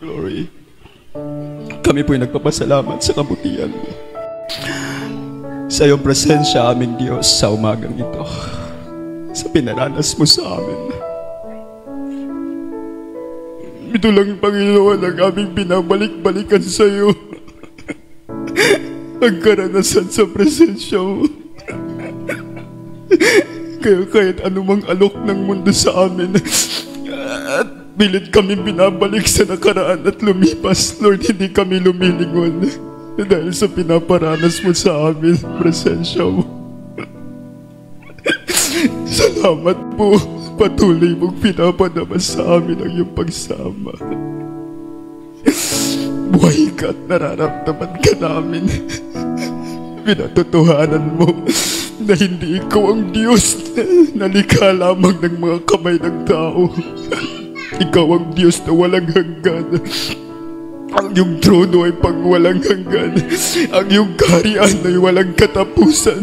Glory. Kami po'y nagpapasalamat sa kabutihan mo. Sa iyong presensya, aming Diyos, sa umagang ito. Sa pinaranas mo sa amin. Ito lang, Panginoon, ang aming binabalik-balikan sa iyo. Ang karanasan sa presensya mo. Kaya kahit anumang alok ng mundo sa amin, at pilit kami binabalik sa nakaraan at lumipas, Lord, hindi kami lumilingon. Dahil sa pinaparanas mo sa amin, presensya mo. Salamat po. Patuloy mong pinapadama sa amin ang iyong pagsama. Buhay ka at nararamdaman ka namin. Pinatotohanan mo na hindi ikaw ang Diyos na likha lamang ng mga kamay ng tao. Ikaw ang Diyos na walang hanggan. Ang iyong trono ay pang walang hanggan. Ang iyong kaharian ay walang katapusan.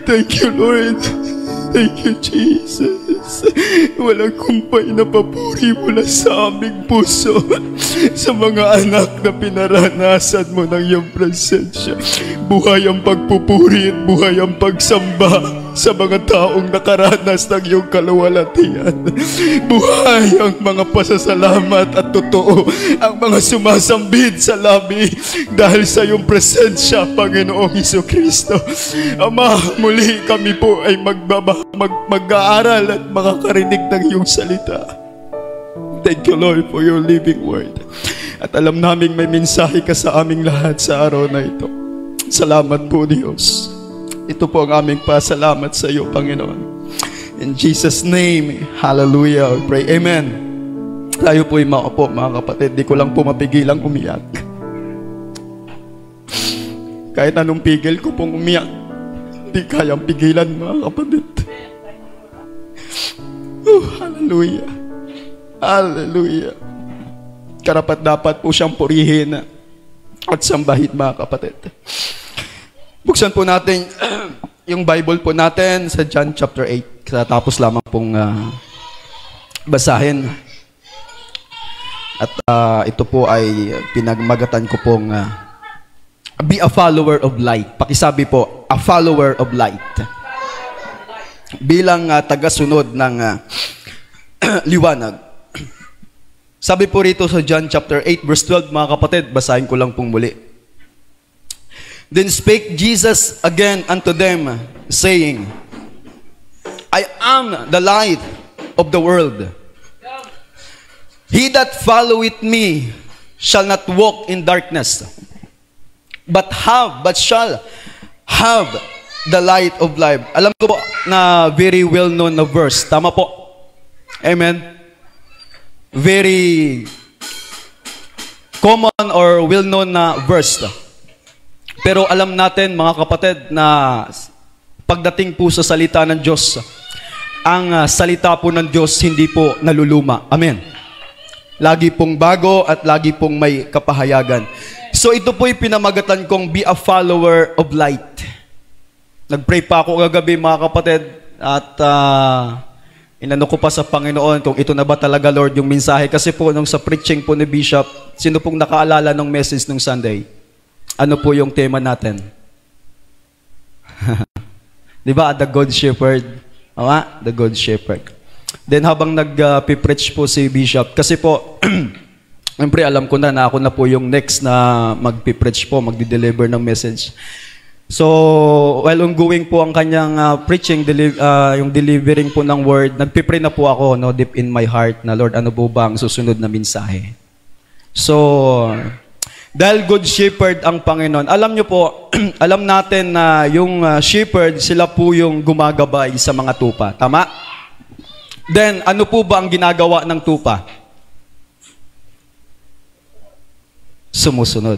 Thank you, Lord. Thank you, Jesus. Walang kumpay na papuri mula sa aming puso sa mga anak na pinaranasan mo ng iyong presensya. Buhay ang pagpupuri at buhay ang pagsamba sa mga taong nakaranas ng iyong kaluwalhatian. Buhay ang mga pasasalamat at totoo ang mga sumasambit sa labi dahil sa iyong presensya, Panginoong Hesukristo. Ama, muli kami po ay mag-aaral at makakarinig ng iyong salita. Thank you, Lord, for your living word. At alam naming may mensahe ka sa aming lahat sa araw na ito. Salamat po, Diyos. Ito po ang aming pasalamat sa iyo, Panginoon. In Jesus' name, hallelujah. We pray, amen. Tayo po'y maupo, mga kapatid. Di ko lang po mapigilang umiyak. Kahit anong pigil ko pong umiyak, di kayang pigilan, mga kapatid. Hallelujah. Hallelujah. Karapat dapat po siyang purihin at sambahin, mga kapatid. Buksan po natin yung Bible po natin sa John chapter 8. Tapos lamang pong basahin. At ito po ay pinagmagatan ko pong be a follower of light. Pakisabi po, a follower of light. Bilang tagasunod ng liwanag. Sabi po rito sa John chapter 8 verse 12, mga kapatid, basahin ko lang pong muli. Then spake Jesus again unto them, saying, I am the light of the world. He that followeth me shall not walk in darkness, but shall have the light of life. Alam ko po na very well known na verse. Tama po. Amen. Very common or well known na verse. Pero alam natin, mga kapatid, na pagdating po sa salita ng Diyos, ang salita po ng Diyos hindi po naluluma. Amen. Lagi pong bago at lagi pong may kapahayagan. So ito po'y pinamagatan kong be a follower of light. Nag-pray pa ako kagabi, mga kapatid, at inano ko pa sa Panginoon kung ito na ba talaga, Lord, yung mensahe. Kasi po nung sa preaching po ni Bishop, sino pong nakaalala ng message nung Sunday? Ano po yung tema natin? Di ba? The Good Shepherd. The Good Shepherd. Then habang nag-preach po si Bishop, kasi po, siyempre alam ko na ako na po yung next na mag-preach po, magdi-deliver ng message. So, while ongoing po ang kanyang preaching, yung delivering po ng word, nagpipray na po ako, no, deep in my heart, na Lord, ano po ba ang susunod na mensahe? So, dahil good shepherd ang Panginoon. Alam nyo po, alam natin na yung shepherd, sila po yung gumagabay sa mga tupa. Tama? Then, ano po ba ang ginagawa ng tupa? Sumusunod.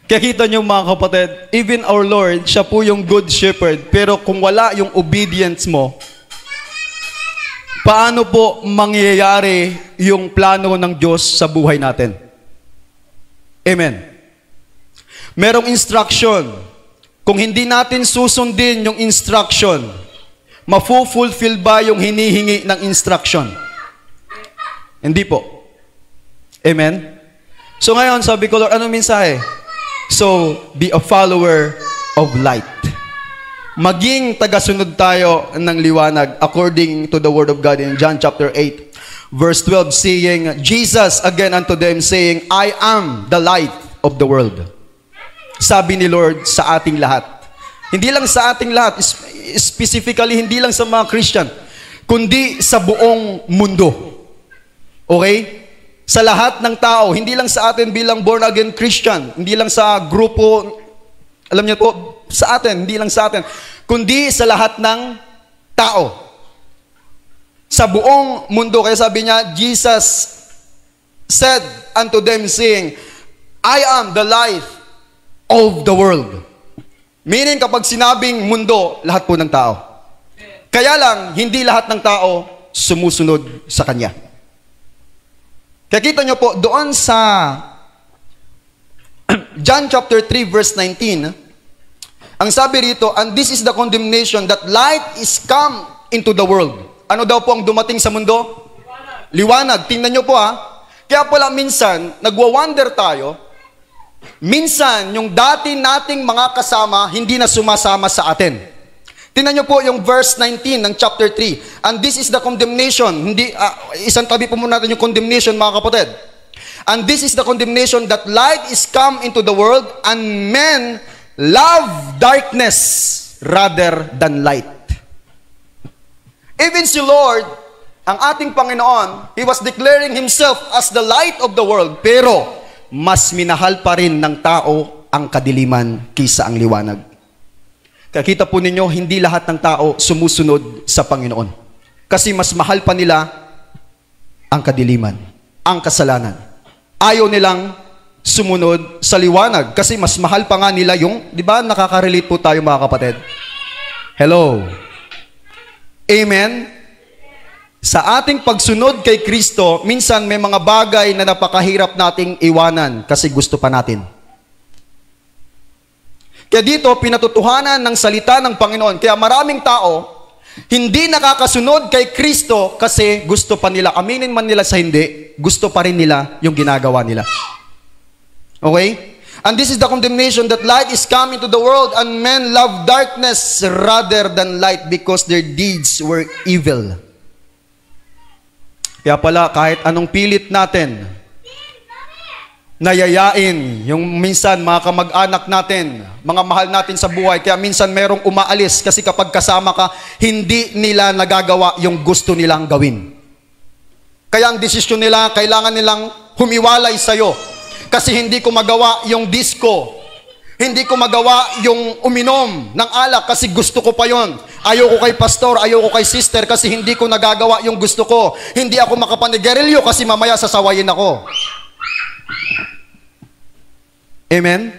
Kaya kita nyo, mga kapatid, even our Lord, siya po yung good shepherd. Pero kung wala yung obedience mo, paano po mangyayari yung plano ng Diyos sa buhay natin? Amen. Merong instruction. Kung hindi natin susundin yung instruction, mafu-fulfill ba yung hinihingi ng instruction? Hindi po. Amen? So ngayon, sabi ko, Lord, anong mensahe? So, be a follower of light. Maging tagasunod tayo ng liwanag according to the word of God in John chapter 8, verse 12, saying, Jesus again unto them, saying, I am the light of the world. Sabi ni Lord sa ating lahat. Hindi lang sa ating lahat, specifically hindi lang sa mga Christian, kundi sa buong mundo. Okay? Sa lahat ng tao, hindi lang sa atin bilang born-again Christian, hindi lang sa grupo, alam niyo po, sa atin, hindi lang sa atin, kundi sa lahat ng tao. Sa buong mundo. Kaya sabi niya, Jesus said unto them, saying, I am the light of the world. Meaning, kapag sinabing mundo, lahat po ng tao. Kaya lang, hindi lahat ng tao sumusunod sa Kanya. Kaya kita nyo po, doon sa John chapter 3 verse 19, ang sabi rito, and this is the condemnation that light is come into the world. Ano daw po ang dumating sa mundo? Liwanag. Tingnan nyo po Kaya pala minsan, nagwa-wonder tayo, minsan yung dati nating mga kasama, hindi na sumasama sa atin. Tingnan nyo po yung verse 19 ng chapter 3. And this is the condemnation. Isang tabi po muna natin yung condemnation, mga kapatid. And this is the condemnation that light is come into the world and men love darkness rather than light. Even si Lord, ang ating Panginoon, He was declaring Himself as the light of the world. Pero, mas minahal pa rin ng tao ang kadiliman kaysa ang liwanag. Kaya kita po ninyo, hindi lahat ng tao sumusunod sa Panginoon. Kasi mas mahal pa nila ang kadiliman, ang kasalanan. Ayaw nilang sumunod sa liwanag. Kasi mas mahal pa nga nila yung, di ba, nakaka-relate po tayo mga kapatid? Hello? Amen? Sa ating pagsunod kay Kristo, minsan may mga bagay na napakahirap nating iwanan kasi gusto pa natin. Kaya dito, pinatutuhanan ng salita ng Panginoon. Kaya maraming tao, hindi nakakasunod kay Kristo kasi gusto pa nila. Aminin man nila sa hindi, gusto pa rin nila yung ginagawa nila. Okay? And this is the condemnation that light is coming to the world and men love darkness rather than light because their deeds were evil. Kaya pala, kahit anong pilit natin, nayayain, yung minsan mga kamag-anak natin, mga mahal natin sa buhay, kaya minsan merong umaalis kasi kapag kasama ka, hindi nila nagagawa yung gusto nilang gawin. Kaya ang desisyon nila, kailangan nilang humiwalay sa'yo. Kasi hindi ko magawa yung disco, hindi ko magawa yung uminom ng alak kasi gusto ko pa yon. Ayoko kay pastor, ayoko kay sister kasi hindi ko nagagawa yung gusto ko. Hindi ako makapanigarilyo kasi mamaya sasawayin ako. Amen?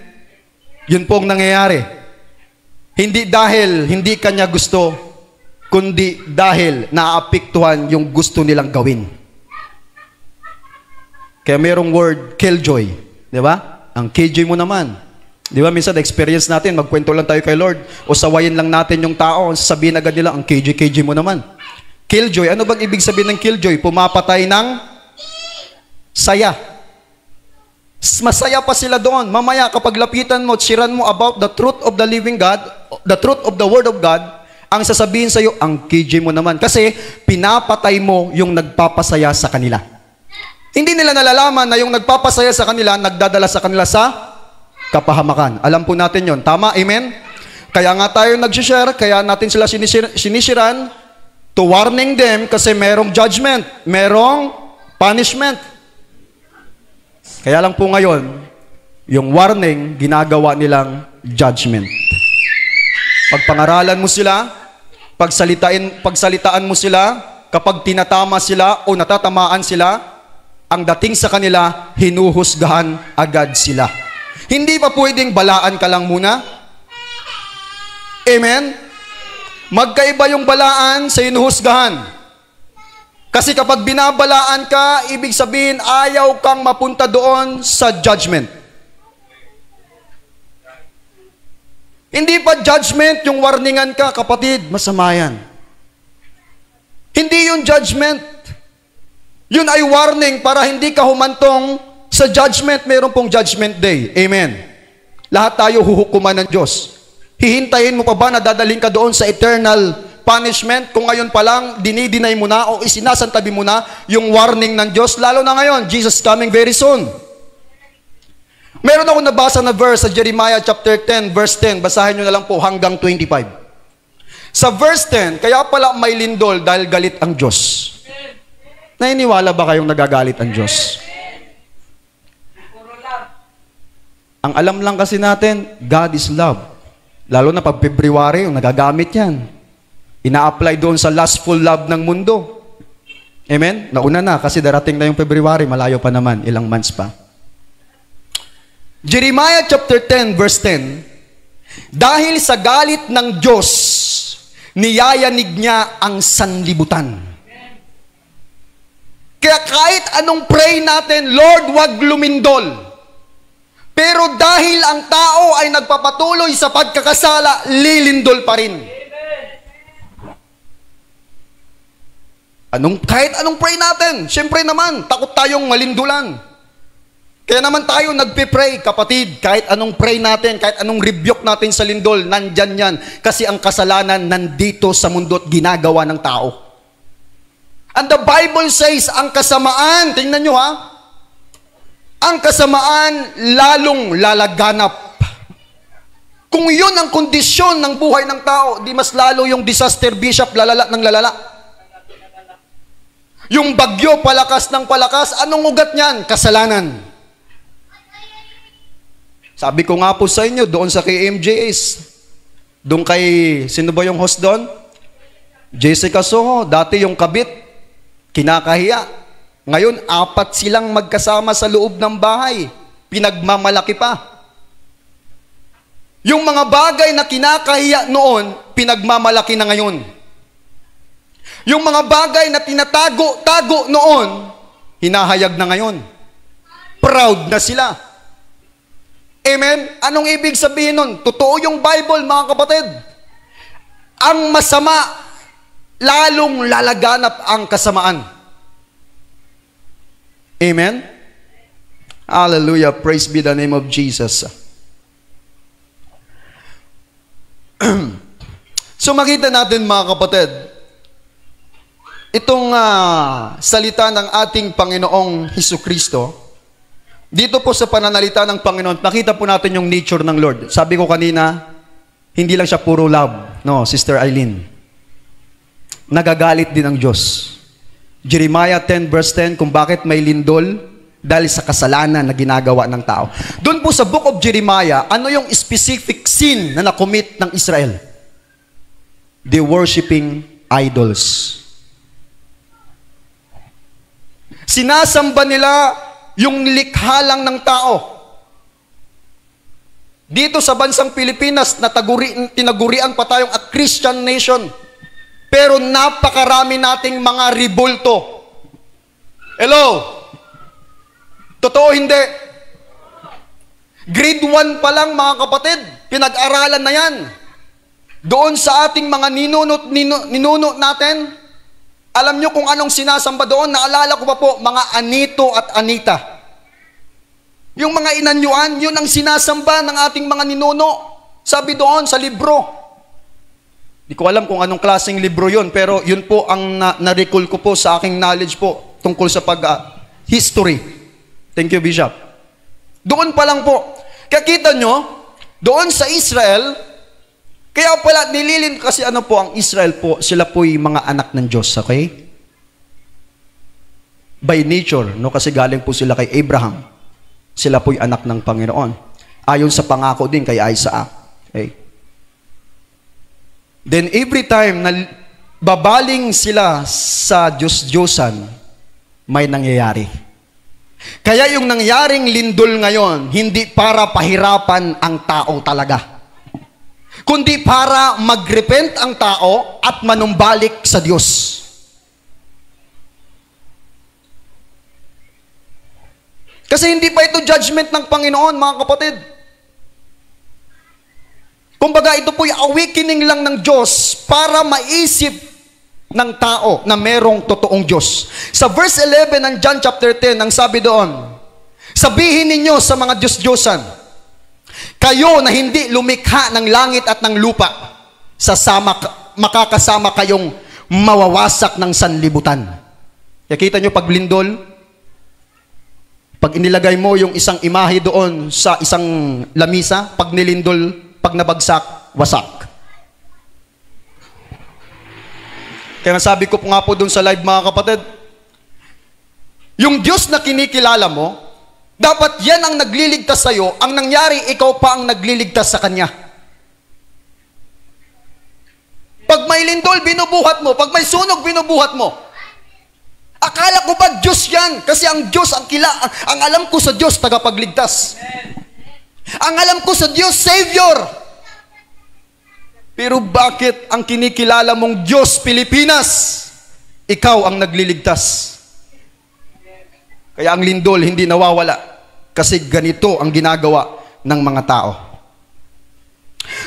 Yun po ang nangyayari. Hindi dahil hindi kanya gusto, kundi dahil naaapektuhan yung gusto nilang gawin. Kaya merong word, killjoy. Di ba? Ang killjoy mo naman. Di ba? Minsan, experience natin, magkwento lang tayo kay Lord, o sawayin lang natin yung tao, sabihin agad nila, ang killjoy mo naman. Killjoy. Ano bang ibig sabihin ng killjoy? Pumapatay ng saya. Masaya pa sila doon. Mamaya kapag lapitan mo, tsiran mo about the truth of the living God, the truth of the Word of God, ang sasabihin sa iyo, ang KJ mo naman. Kasi pinapatay mo yung nagpapasaya sa kanila. Hindi nila nalalaman na yung nagpapasaya sa kanila, nagdadala sa kanila sa kapahamakan. Alam po natin yon. Tama? Amen? Kaya nga tayo nag-share, kaya natin sila sinisiran to warning them kasi merong judgment, merong punishment. Kaya lang po ngayon, yung warning, ginagawa nilang judgment. Pagpangaralan mo sila, pagsalitaan mo sila, kapag tinatama sila o natatamaan sila, ang dating sa kanila, hinuhusgahan agad sila. Hindi pa pwedeng balaan ka lang muna? Amen? Magkaiba yung balaan sa hinuhusgahan. Kasi kapag binabalaan ka, ibig sabihin, ayaw kang mapunta doon sa judgment. Hindi pa judgment yung warningan ka, kapatid, masama yan. Hindi yung judgment. Yun ay warning para hindi ka humantong sa judgment. Meron pong judgment day. Amen. Lahat tayo huhukuman ng Diyos. Hihintayin mo pa ba na dadaling ka doon sa eternal punishment kung ngayon pa lang dinidinay mo na o isinasantabi mo na yung warning ng Diyos? Lalo na ngayon, Jesus is coming very soon. Meron ako nabasa na verse sa Jeremiah chapter 10 verse 10. Basahin nyo na lang po hanggang 25. Sa verse 10, kaya pala may lindol dahil galit ang Diyos. Naniniwala ba kayong nagagalit ang Diyos? Ang alam lang kasi natin, God is love. Lalo na pag February, yung nagagamit yan. Ina-apply doon sa lustful love ng mundo. Amen? Nauna na kasi darating na yung February, malayo pa naman, ilang months pa. Jeremiah chapter 10 verse 10, dahil sa galit ng Diyos, niyayanig niya ang sanlibutan. Kaya kahit anong pray natin, Lord, wag lumindol. Pero dahil ang tao ay nagpapatuloy sa pagkakasala, lilindol pa rin. Kahit anong pray natin, syempre naman, takot tayong malindulan. Kaya naman tayo nagpe-pray, kapatid, kahit anong pray natin, kahit anong rebuke natin sa lindol, nandyan yan. Kasi ang kasalanan nandito sa mundo at ginagawa ng tao. And the Bible says, ang kasamaan, tingnan nyo ha, ang kasamaan lalong lalaganap. Kung yun ang kondisyon ng buhay ng tao, di mas lalo yung disaster bishop lalala ng lalala. Yung bagyo palakas ng palakas, anong ugat niyan? Kasalanan. Sabi ko nga po sa inyo, doon sa KMJS, doon kay, sino ba yung host doon? Jessica Soho, dati yung kabit, kinakahiya. Ngayon, 4 silang magkasama sa loob ng bahay. Pinagmamalaki pa. Yung mga bagay na kinakahiya noon, pinagmamalaki na ngayon. Yung mga bagay na tinatago-tago noon, hinahayag na ngayon. Proud na sila. Amen? Anong ibig sabihin nun? Totoo yung Bible, mga kapatid. Ang masama, lalong lalaganap ang kasamaan. Amen? Hallelujah. Praise be the name of Jesus. So makita natin, mga kapatid, itong salita ng ating Panginoong Hesukristo, dito po sa pananalita ng Panginoon, nakita po natin yung nature ng Lord. Sabi ko kanina, hindi lang siya puro love. No, Sister Eileen. Nagagalit din ang Diyos. Jeremiah 10 verse 10, kung bakit may lindol? Dahil sa kasalanan na ginagawa ng tao. Doon po sa book of Jeremiah, ano yung specific sin na nakomit ng Israel? They worshiping idols. Sinasamba nila yung likha lang ng tao. Dito sa bansang Pilipinas, tinagurian pa tayong a Christian nation. Pero napakarami nating mga ribulto. Hello? Totoo hindi? Grade 1 pa lang, mga kapatid, pinag-aralan na yan. Doon sa ating mga ninunot natin, alam nyo kung anong sinasamba doon? Naalala ko pa po, mga Anito at Anita. Yung mga inanyuan, yun ang sinasamba ng ating mga ninuno. Sabi doon sa libro. Di ko alam kung anong klaseng libro yun, pero yun po ang na-recall ko po sa aking knowledge po tungkol sa history. Thank you, Bishop. Doon pa lang po. Kaya kita nyo, doon sa Israel, kaya pala nililin, kasi ano po, ang Israel po, sila po'y mga anak ng Diyos, okay? By nature, no? Kasi galing po sila kay Abraham. Sila po'y anak ng Panginoon. Ayon sa pangako din kay Isaac. Okay? Then every time na babaling sila sa Diyos-Diyosan, may nangyayari. Kaya yung nangyaring lindol ngayon, hindi para pahirapan ang tao talaga, kundi para magrepent ang tao at manumbalik sa Diyos. Kasi hindi pa ito judgment ng Panginoon, mga kapatid. Kumbaga, ito po'y awakening lang ng Diyos para maisip ng tao na merong totoong Diyos. Sa verse 11 ng John chapter 10, ang sabi doon, sabihin ninyo sa mga Diyos-Diyosan, kayo na hindi lumikha ng langit at ng lupa, makakasama kayong mawawasak ng sanlibutan. Nakita nyo pag lindol, pag inilagay mo yung isang imahe doon sa isang lamisa, pag nilindol, pag nabagsak, wasak. Kaya sabi ko nga po doon sa live mga kapatid, yung Diyos na kinikilala mo, dapat yan ang nagliligtas sa'yo. Ang nangyari, ikaw pa ang nagliligtas sa Kanya. Pag may lindol, binubuhat mo. Pag may sunog, binubuhat mo. Akala ko ba Diyos yan? Kasi ang Diyos, ang alam ko sa Diyos, tagapagligtas. Ang alam ko sa Diyos, Savior. Pero bakit ang kinikilala mong Diyos, Pilipinas, ikaw ang nagliligtas? Kaya ang lindol hindi nawawala kasi ganito ang ginagawa ng mga tao.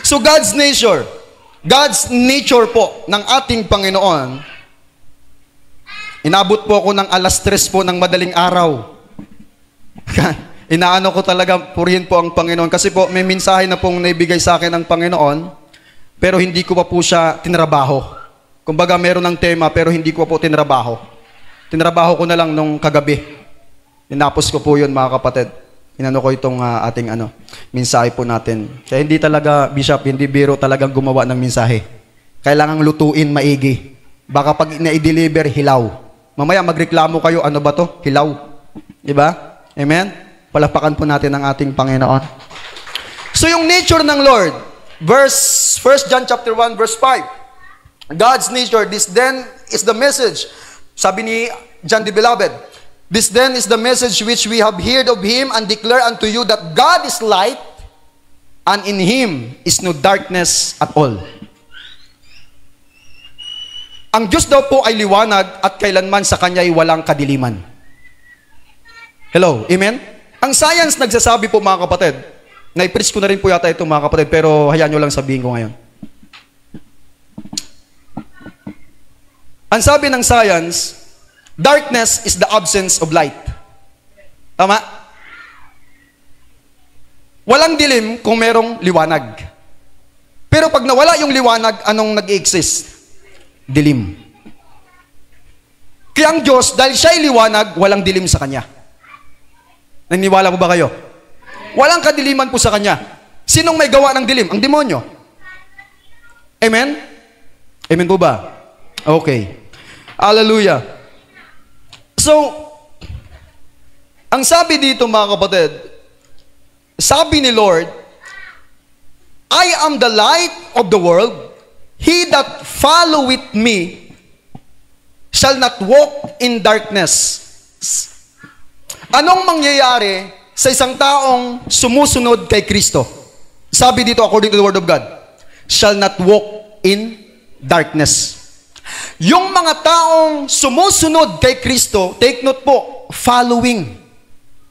So God's nature po ng ating Panginoon, inabot po ako ng 3:00 po ng madaling araw. Inaano ko talaga, purihin po ang Panginoon kasi po may mensahe na pong naibigay sa akin ng Panginoon, pero hindi ko pa po siya tinrabaho. Kumbaga meron ng tema pero hindi ko pa po tinrabaho. Tinrabaho ko na lang nung kagabi. Inapos ko po yun mga kapatid. Inano ko itong ating mensahe po natin. Kaya hindi talaga, Bishop, hindi biro talagang gumawa ng mensahe. Kailangang lutuin maigi. Baka pag na-deliver, hilaw. Mamaya magreklamo kayo, ano ba to? Hilaw. Diba? Amen? Palapakan po natin ang ating Panginoon. So yung nature ng Lord, 1 John chapter 1 verse 5. God's nature, this then is the message. Sabi ni John the Beloved, this then is the message which we have heard of Him and declare unto you that God is light and in Him is no darkness at all. Ang Diyos daw po ay liwanag at kailanman sa Kanya ay walang kadiliman. Hello, amen? Ang science nagsasabi po mga kapatid, na-preach ko na rin po yata ito mga kapatid, pero hayaan nyo lang sabihin ko ngayon. Ang sabi ng science, darkness is the absence of light. Tama? Walang dilim kung merong liwanag. Pero pag nawala yung liwanag, anong nag-exist? Dilim. Kaya ang Diyos, dahil siya'y liwanag, walang dilim sa Kanya. Naniniwala mo ba kayo? Walang kadiliman po sa Kanya. Sinong may gawa ng dilim? Ang demonyo. Amen? Amen po ba? Okay. Hallelujah. So, ang sabi dito mga kapatid, sabi ni Lord, I am the light of the world. He that followeth me shall not walk in darkness. Anong mangyayari sa isang taong sumusunod kay Kristo? Sabi dito according to the Word of God, shall not walk in darkness. Yung mga taong sumusunod kay Kristo, take note po, following.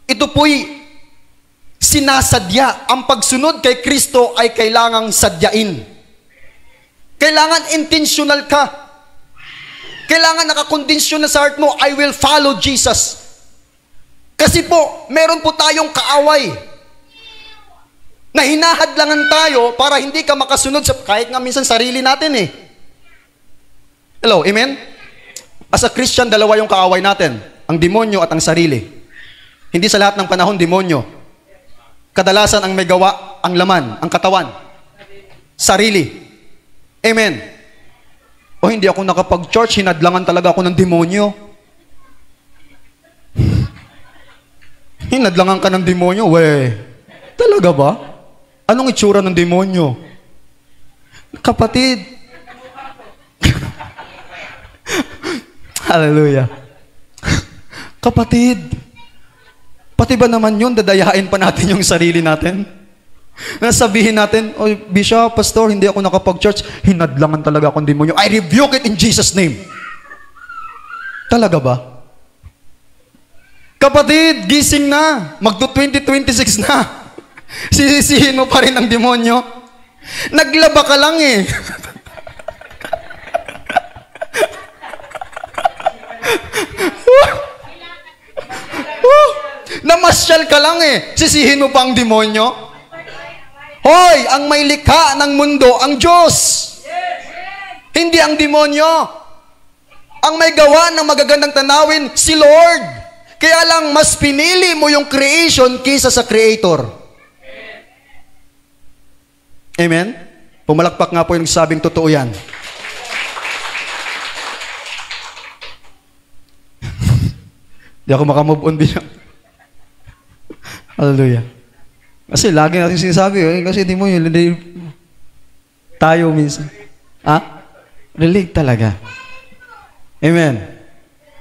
Ito po'y sinasadya. Ang pagsunod kay Kristo ay kailangang sadyain. Kailangan intentional ka. Kailangan nakakondensyon na sa heart mo, I will follow Jesus. Kasi po, meron po tayong kaaway na hinahadlangan tayo para hindi ka makasunod sa, kahit nga minsan sarili natin eh. Hello, amen? As a Christian, dalawa yung kaaway natin. Ang demonyo at ang sarili. Hindi sa lahat ng panahon, demonyo. Kadalasan ang may gawa, ang laman, ang katawan. Sarili. Amen. O hindi ako nakapag-church, hinadlangan talaga ako ng demonyo. Hinadlangan ka ng demonyo? Weh, talaga ba? Anong itsura ng demonyo? Kapatid. Hallelujah. Kapatid. Pati ba naman yun, dadayain pa natin yung sarili natin? Nasabihin natin, oh, Bishop, Pastor, hindi ako nakapag-church. Hinadlangan talaga akong demonyo. I rebuke it in Jesus' name. Talaga ba? Kapatid, gising na. Magto-2026 na. Sisisihin mo pa rin ang demonyo. Naglaba ka lang eh. Namasyal ka lang eh. Sisihin mo pa ang demonyo? Hoy, ang may likha ng mundo, ang Diyos. Hindi ang demonyo. Ang may gawa ng magagandang tanawin, si Lord. Kaya lang, mas pinili mo yung creation kaysa sa Creator. Amen? Pumalakpak nga po yung sabing totoo yan. Di ako makamove on din. Hallelujah. Kasi lagi natin sinasabi, kasi di mo yun, tayo minsan. Relate talaga. Amen.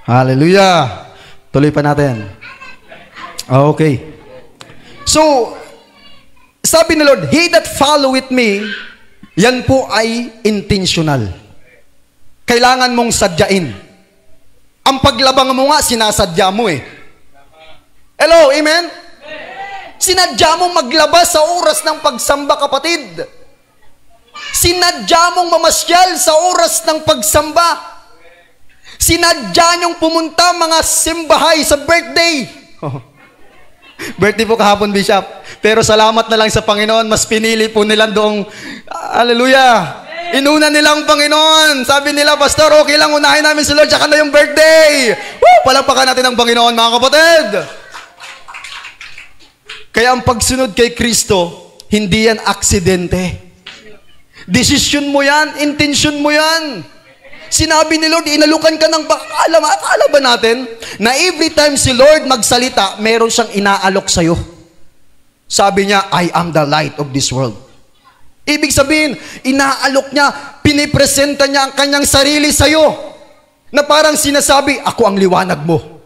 Hallelujah. Tuloy pa natin. Okay. So, sabi ni Lord, he that followeth me, yan po ay intentional. Kailangan mong sadyain. Ang paglabang mo nga, sinasadya mo eh. Hello, amen? Sinadya mong maglaba sa oras ng pagsamba, kapatid. Sinadya mong mamasyal sa oras ng pagsamba. Sinadya niyong pumunta mga simbahay sa birthday. Birthday po kahapon, Bishop. Pero salamat na lang sa Panginoon, mas pinili po nila doong, hallelujah, inuna nilang Panginoon. Sabi nila, Pastor, okay lang, unahin namin si Lord, tsaka na yung birthday. Woo! Palakpakan natin ang Panginoon, mga kapatid. Kaya ang pagsunod kay Kristo, hindi yan aksidente. Desisyon mo yan, intention mo yan. Sinabi ni Lord, inalukan ka ng akala ba natin na every time si Lord magsalita, meron siyang inaalok sa'yo. Sabi niya, I am the light of this world. Ibig sabihin, inaalok niya, pinipresenta niya ang kanyang sarili sa'yo, na parang sinasabi, ako ang liwanag mo.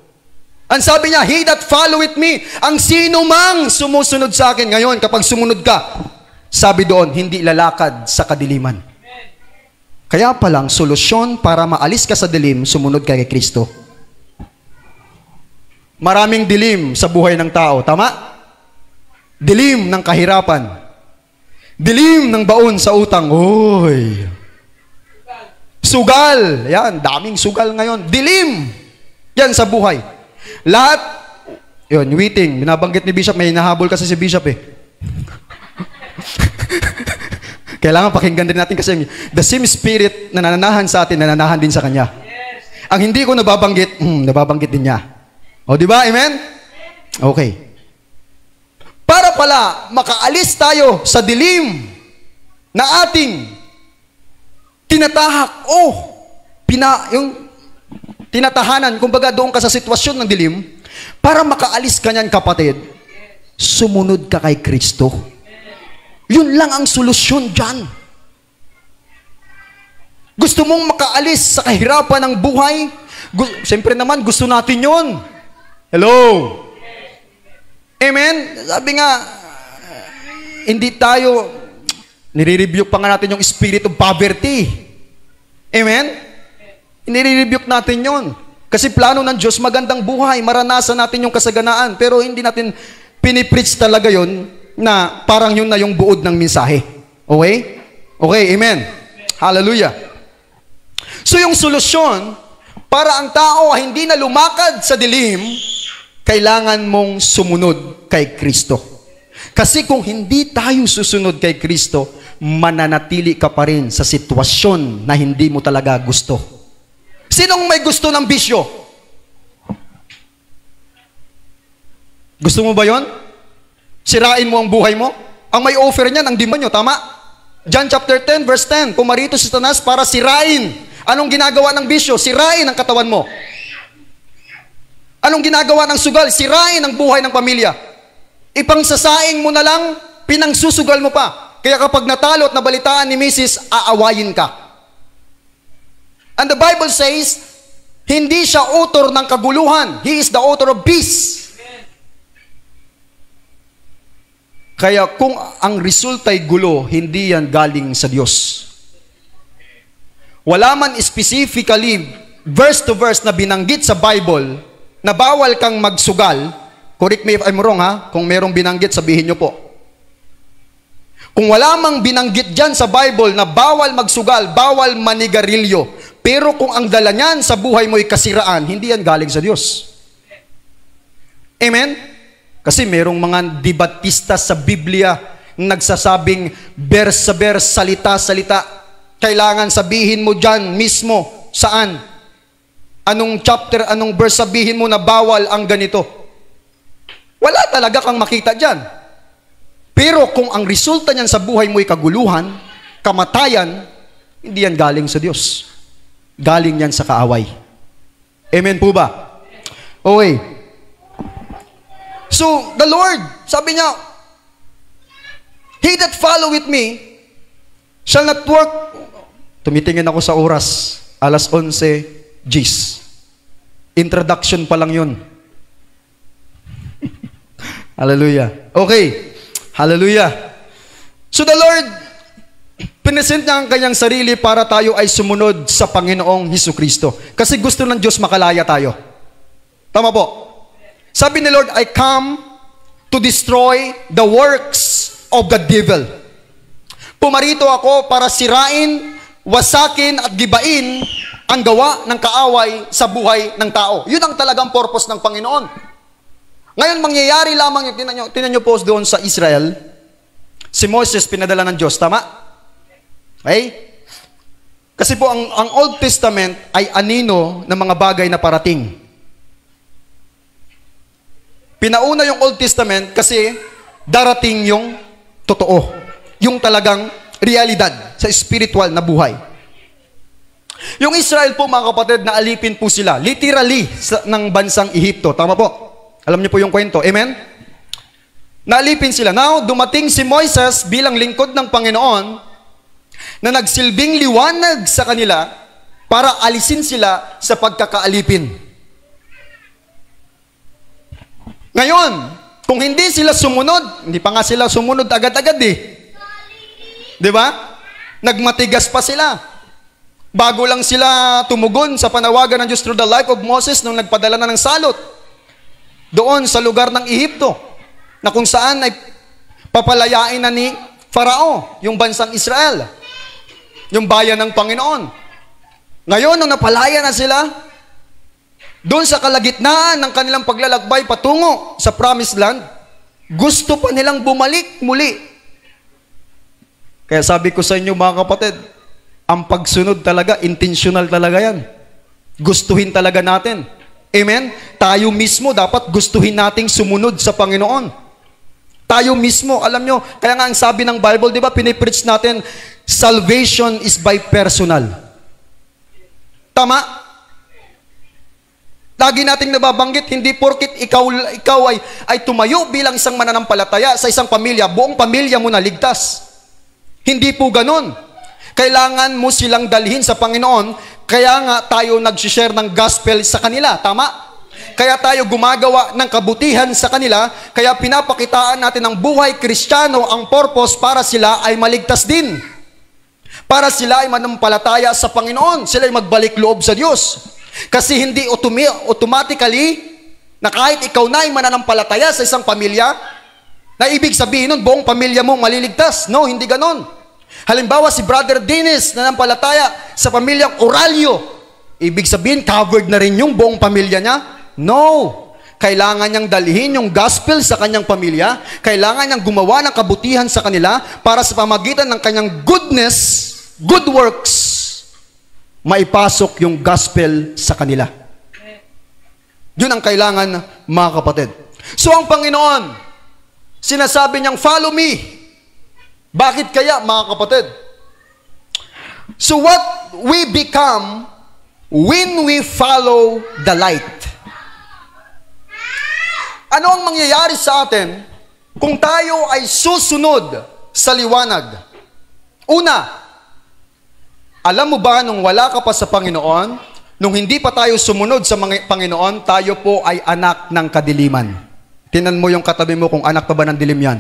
Ang sabi niya, he that followeth me, ang sino mang sumusunod sa akin. Ngayon, kapag sumunod ka, sabi doon, hindi lalakad sa kadiliman. Kaya palang, solusyon para maalis ka sa dilim, sumunod ka kay Kristo. Maraming dilim sa buhay ng tao, tama? Dilim ng kahirapan. Dilim ng baon sa utang. Oy. Sugal. Yan, daming sugal ngayon. Dilim. Yan sa buhay. Lahat, yun, waiting. Binabanggit ni Bishop, may hinahabol kasi si Bishop eh. Kailangan pakinggan din natin kasi the same spirit na nananahan sa atin, nananahan din sa Kanya. Ang hindi ko nababanggit, nababanggit din niya. O, di ba? Amen? Okay. Para pala makaalis tayo sa dilim na ating tinatahak yung tinatahanan, kumbaga doon ka sa sitwasyon ng dilim, para makaalis ka niyan, kapatid, sumunod ka kay Kristo. Yun lang ang solusyon dyan. Gusto mong makaalis sa kahirapan ng buhay? Siyempre naman, gusto natin yun. Hello? Amen? Sabi nga, hindi tayo, nire-rebuke pa nga natin yung spirit of poverty. Amen? Nire-rebuke natin yon. Kasi plano ng Diyos, magandang buhay, maranasan natin yung kasaganaan, pero hindi natin pinipreach talaga yon na parang yun na yung buod ng mensahe. Okay? Okay, amen. Hallelujah. So yung solusyon, para ang tao hindi na lumakad sa dilim, kailangan mong sumunod kay Kristo. Kasi kung hindi tayo susunod kay Kristo, mananatili ka pa rin sa sitwasyon na hindi mo talaga gusto. Sinong may gusto ng bisyo? Gusto mo ba yon? Sirain mo ang buhay mo? Ang may offer niyan, ang demonyo, tama? John chapter 10, verse 10, pumarito si Satanas para sirain. Anong ginagawa ng bisyo? Sirain ang katawan mo. Anong ginagawa ng sugal? Sirain ang buhay ng pamilya. Ipangsasaing mo na lang, pinangsusugal mo pa. Kaya kapag natalo at nabalitaan ni Mrs., aawayin ka. And the Bible says, hindi siya author ng kaguluhan. He is the author of peace. Kaya kung ang resulta ay gulo, hindi yan galing sa Diyos. Wala man specifically, verse to verse na binanggit sa Bible, na bawal kang magsugal. Correct me if I'm wrong ha, kung merong binanggit, sabihin nyo po. Kung wala mang binanggit dyan sa Bible na bawal magsugal, bawal manigarilyo, pero kung ang dala niyan sa buhay mo ay kasiraan, hindi yan galing sa Diyos. Amen? Kasi merong mga debatista sa Biblia na nagsasabing verse sa verse, salita salita. Kailangan sabihin mo dyan mismo saan. Anong chapter, anong verse sabihin mo na bawal ang ganito. Wala talaga kang makita dyan. Pero kung ang resulta niyan sa buhay mo ay kaguluhan, kamatayan, hindi yan galing sa Diyos. Galing yan sa kaaway. Amen po ba? Okay. So, the Lord, sabi niya, he that follow with me shall not work. Tumitingin ako sa oras. Alas 11, G's. Introduction pa lang yun. Hallelujah. Okay. Hallelujah. So the Lord, pinesent niya ang kanyang sarili para tayo ay sumunod sa Panginoong Hesukristo. Kasi gusto ng Diyos makalaya tayo. Tama po. Sabi ni Lord, I come to destroy the works of the devil. Pumarito ako para sirain, wasakin at gibain ang gawa ng kaaway sa buhay ng tao. Yun ang talagang purpose ng Panginoon. Ngayon, mangyayari lamang yun. Tinan nyo po doon sa Israel, si Moses pinadala ng Diyos. Tama? Okay? Kasi po, ang Old Testament ay anino ng mga bagay na parating. Pinauna yung Old Testament kasi darating yung totoo. Yung talagang realidad sa spiritual na buhay. Yung Israel po, mga kapatid, na alipin po sila. Literally, ng bansang Ehipto. Tama po? Alam niyo po yung kwento. Amen? Naalipin sila. Now, dumating si Moises bilang lingkod ng Panginoon na nagsilbing liwanag sa kanila para alisin sila sa pagkakaalipin. Ngayon, kung hindi sila sumunod, hindi pa nga sila sumunod agad-agad eh. Di ba? Nagmatigas pa sila. Bago lang sila tumugon sa panawagan ng Diyos through the life of Moses nung nagpadala na ng salot doon sa lugar ng Ehipto, na kung saan ay papalayain na ni Farao, yung bansang Israel, yung bayan ng Panginoon. Ngayon, nung napalaya na sila, doon sa kalagitnaan ng kanilang paglalakbay patungo sa Promised Land, gusto pa nilang bumalik muli. Kaya sabi ko sa inyo, mga kapatid, ang pagsunod talaga, intentional talaga yan. Gustuhin talaga natin. Amen? Tayo mismo dapat gustuhin nating sumunod sa Panginoon. Tayo mismo, alam nyo, kaya nga ang sabi ng Bible, di ba, pinipreach natin, salvation is by personal. Tama? Lagi nating nababanggit, hindi porkit ikaw ay tumayo bilang isang mananampalataya sa isang pamilya, buong pamilya mo na ligtas. Hindi po ganun. Kailangan mo silang dalhin sa Panginoon. Kaya nga tayo nag-share ng gospel sa kanila. Tama? Kaya tayo gumagawa ng kabutihan sa kanila. Kaya pinapakitaan natin ng buhay Kristiyano ang purpose para sila ay maligtas din. Para sila ay manampalataya sa Panginoon. Sila ay magbalik loob sa Diyos. Kasi hindi automatically na kahit ikaw na ay mananampalataya sa isang pamilya, na ibig sabihin nun, buong pamilya mo maliligtas. No, hindi ganon. Halimbawa, si Brother Dennis na nampalataya sa pamilyang Oralio. Ibig sabihin, covered na rin yung buong pamilya niya? No. Kailangan niyang dalhin yung gospel sa kanyang pamilya. Kailangan niyang gumawa ng kabutihan sa kanila para sa pamagitan ng kanyang goodness, good works, maipasok yung gospel sa kanila. Yun ang kailangan, mga kapatid. So, ang Panginoon, sinasabi niyang, follow me. Bakit kaya, mga kapatid? So what we become when we follow the light? Ano ang mangyayari sa atin kung tayo ay susunod sa liwanag? Una, alam mo ba nung wala ka pa sa Panginoon, nung hindi pa tayo sumunod sa Panginoon, tayo po ay anak ng kadiliman. Tingnan mo yung katabi mo kung anak pa ba ng dilim yan.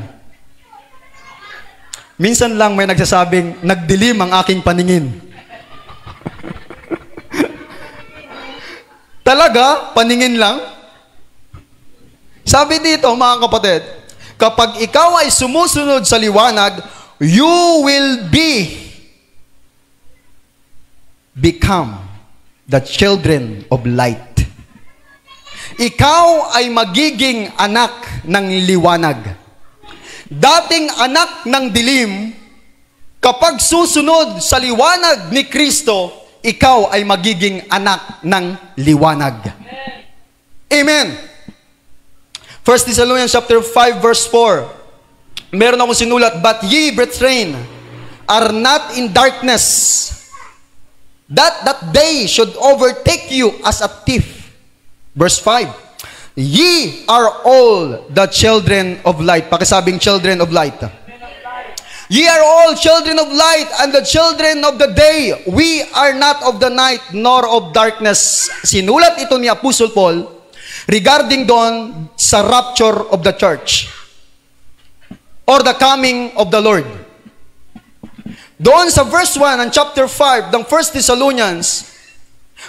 Minsan lang may nagsasabing, nagdilim ang aking paningin. Talaga? Paningin lang? Sabi dito, mga kapatid, kapag ikaw ay sumusunod sa liwanag, you will become the children of light. ikaw ay magiging anak ng liwanag. Dating anak ng dilim, kapag susunod sa liwanag ni Kristo, ikaw ay magiging anak ng liwanag. Amen. 1 Thessalonians chapter 5 verse 4. Meron akong sinulat, but ye, brethren, are not in darkness, that day should overtake you as a thief. Verse 5. Ye are all the children of light. Pakisabing children of light. Ye are all children of light and the children of the day. We are not of the night nor of darkness. Sinulat ito ni Apostle Paul regarding doon sa rapture of the church or the coming of the Lord. Doon sa verse 1 ng chapter 5 ng 1 Thessalonians,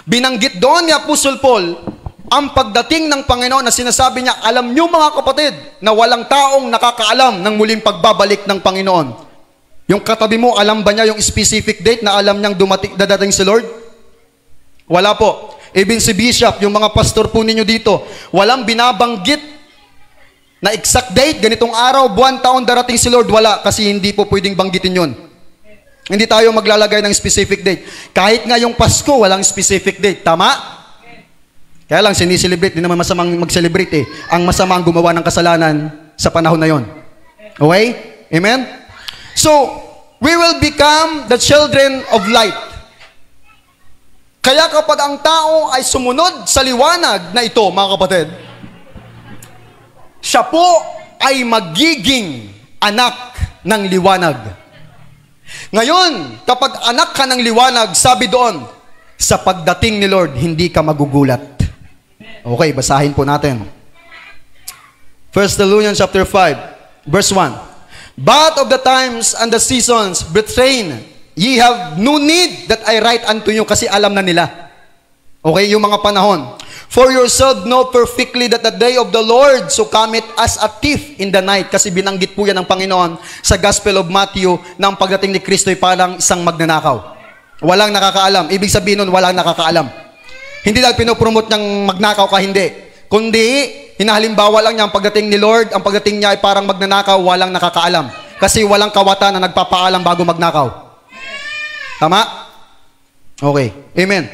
binanggit doon ni Apostle Paul ang pagdating ng Panginoon na sinasabi niya, alam niyo mga kapatid, na walang taong nakakaalam ng muling pagbabalik ng Panginoon. Yung katabi mo, alam ba niya yung specific date na alam niyang dadating si Lord? Wala po. Even si Bishop, yung mga pastor po ninyo dito, walang binabanggit na exact date, ganitong araw, buwan, taon darating si Lord. Wala, kasi hindi po pwedeng banggitin yun. Hindi tayo maglalagay ng specific date. Kahit nga yung Pasko, walang specific date. Tama? Kaya lang, siniselebrate. Hindi naman masamang mag-celebrate eh. Ang masama ang gumawa ng kasalanan sa panahon na yon. Okay? Amen? So, we will become the children of light. Kaya kapag ang tao ay sumunod sa liwanag na ito, mga kapatid, siya po ay magiging anak ng liwanag. Ngayon, kapag anak ka ng liwanag, sabi doon, sa pagdating ni Lord, hindi ka magugulat. Okay, basahin po natin. 1 Thessalonians chapter 5, verse 1. But of the times and the seasons, brethren, ye have no need that I write unto you, kasi alam na nila. Okay, yung mga panahon. For yourself know perfectly that the day of the Lord so cometh as a thief in the night. Kasi binanggit po yan ng Panginoon sa Gospel of Matthew na ang pagdating ni Kristo ay parang isang magnanakaw. Walang nakakaalam. Ibig sabihin nun, walang nakakaalam. Hindi lang pinopromote niyang magnakaw ka, hindi. Kundi, hinahalimbawa lang niya ang pagdating ni Lord, ang pagdating niya ay parang magnanakaw, walang nakakaalam. Kasi walang kawatan na nagpapaalam bago magnakaw. Tama? Okay. Amen.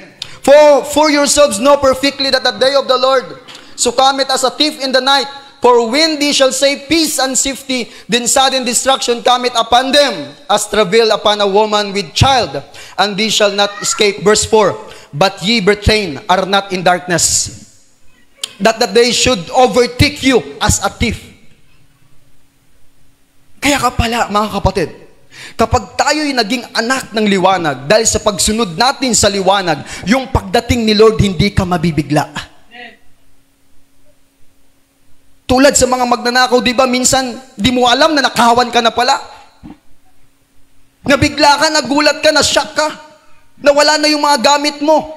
For yourselves know perfectly that the day of the Lord so cometh as a thief in the night. For when they shall say peace and safety, then sudden destruction cometh upon them, as travail upon a woman with child, and they shall not escape. Verse 4. But ye, brethren, are not in darkness, that the day should overtake you as a thief. Kaya ka pala, mga kapatid, kapag tayo'y naging anak ng liwanag, dahil sa pagsunod natin sa liwanag, yung pagdating ni Lord, hindi ka mabibigla. Tulad sa mga magnanakaw, di ba, minsan, di mo alam na nakawan ka na pala. Nabigla ka, nagulat ka, na-shock ka, nawala na yung mga gamit mo.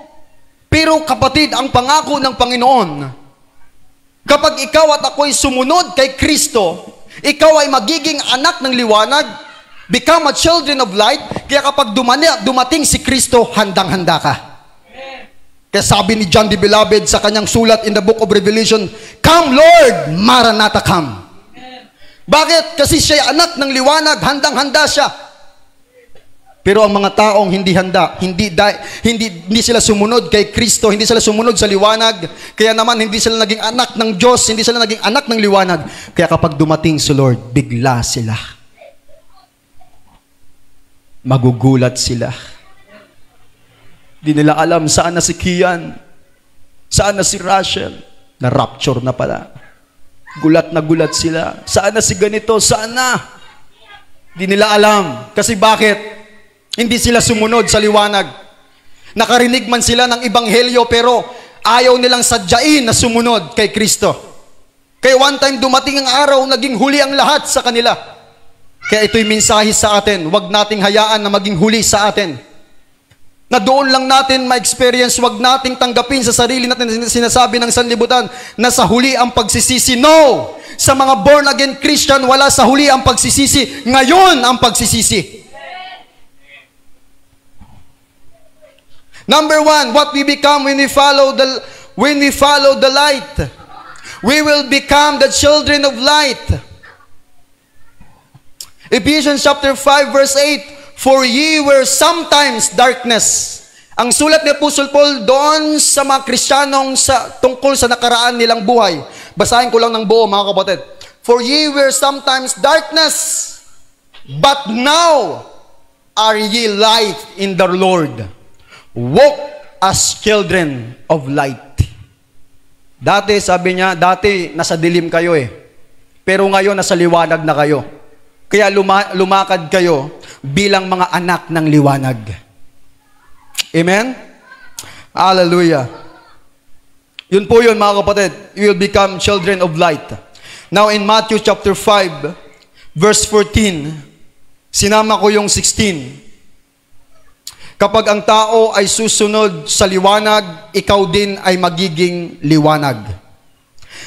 Pero kapatid, ang pangako ng Panginoon, kapag ikaw at ako'y sumunod kay Kristo, ikaw ay magiging anak ng liwanag, become a children of light, kaya kapag dumating si Kristo, handang-handa ka. Kaya sabi ni John the Beloved sa kanyang sulat in the book of Revelation, Come Lord, Maranatha, come. Bakit? Kasi siya anak ng liwanag, handang-handa siya. Pero ang mga taong hindi handa, hindi sila sumunod kay Kristo, hindi sila sumunod sa liwanag, kaya naman hindi sila naging anak ng Diyos, hindi sila naging anak ng liwanag. Kaya kapag dumating si Lord, bigla sila. Magugulat sila. Di nila alam saan na si Kian, saan na si Rachel, na rapture na pala. Gulat na gulat sila. Saan na si ganito, saan na? Di nila alam. Kasi bakit? Hindi sila sumunod sa liwanag. Nakarinig man sila ng ebanghelyo pero ayaw nilang sadyain na sumunod kay Kristo. Kaya one time dumating ang araw, naging huli ang lahat sa kanila. Kaya ito'y mensahe sa atin, huwag nating hayaan na maging huli sa atin. Na doon lang natin ma-experience, huwag nating tanggapin sa sarili natin sinasabi ng sanlibutan na sa huli ang pagsisisi. No! Sa mga born-again Christian, wala sa huli ang pagsisisi. Ngayon ang pagsisisi. Number one, what we become when we follow When we follow the light, we will become the children of light. Ephesians chapter 5 verse 8, for ye were sometimes darkness. Ang sulat ni Apostle Paul doon sa mga Kristiyanong tungkol sa nakaraan nilang buhay. Basahin ko lang ng buo, mga kapatid. For ye were sometimes darkness, but now are ye light in the Lord. Walk as children of light. Dati, sabi niya, dati nasa dilim kayo eh. Pero ngayon nasa liwanag na kayo. Kaya lumakad kayo bilang mga anak ng liwanag. Amen? Hallelujah. Yun po yun, mga kapatid. You will become children of light. Now in Matthew chapter 5, verse 14, sinama ko yung 16. Kapag ang tao ay susunod sa liwanag, ikaw din ay magiging liwanag.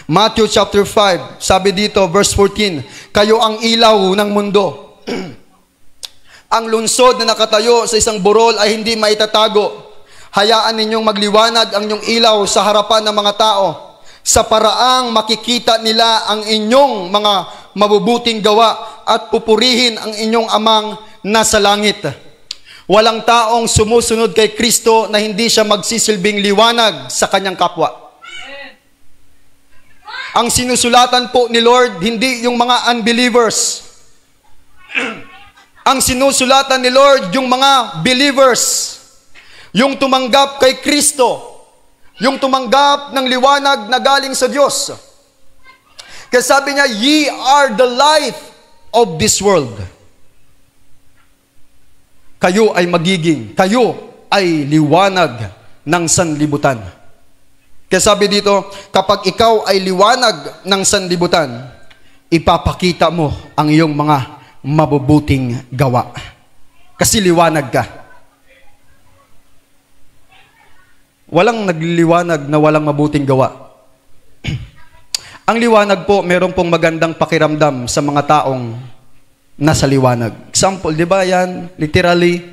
Matthew chapter 5, sabi dito, verse 14, kayo ang ilaw ng mundo. Ang lungsod na nakatayo sa isang burol ay hindi maitatago. Hayaan ninyong magliwanag ang inyong ilaw sa harapan ng mga tao, sa paraang makikita nila ang inyong mga mabubuting gawa at pupurihin ang inyong amang nasa langit. Walang taong sumusunod kay Kristo na hindi siya magsisilbing liwanag sa kanyang kapwa. Ang sinusulatan po ni Lord, hindi yung mga unbelievers. Ang sinusulatan ni Lord, yung mga believers. Yung tumanggap kay Kristo. Yung tumanggap ng liwanag na galing sa Diyos. Kaya sabi niya, ye are the light of this world. Kayo ay liwanag ng sanlibutan. Kaya sabi dito, kapag ikaw ay liwanag ng sanlibutan, ipapakita mo ang iyong mga mabubuting gawa. Kasi liwanag ka. Walang nagliliwanag na walang mabuting gawa. Ang liwanag po, meron pong magandang pakiramdam sa mga taong nasa liwanag. Example, di ba yan? Literally,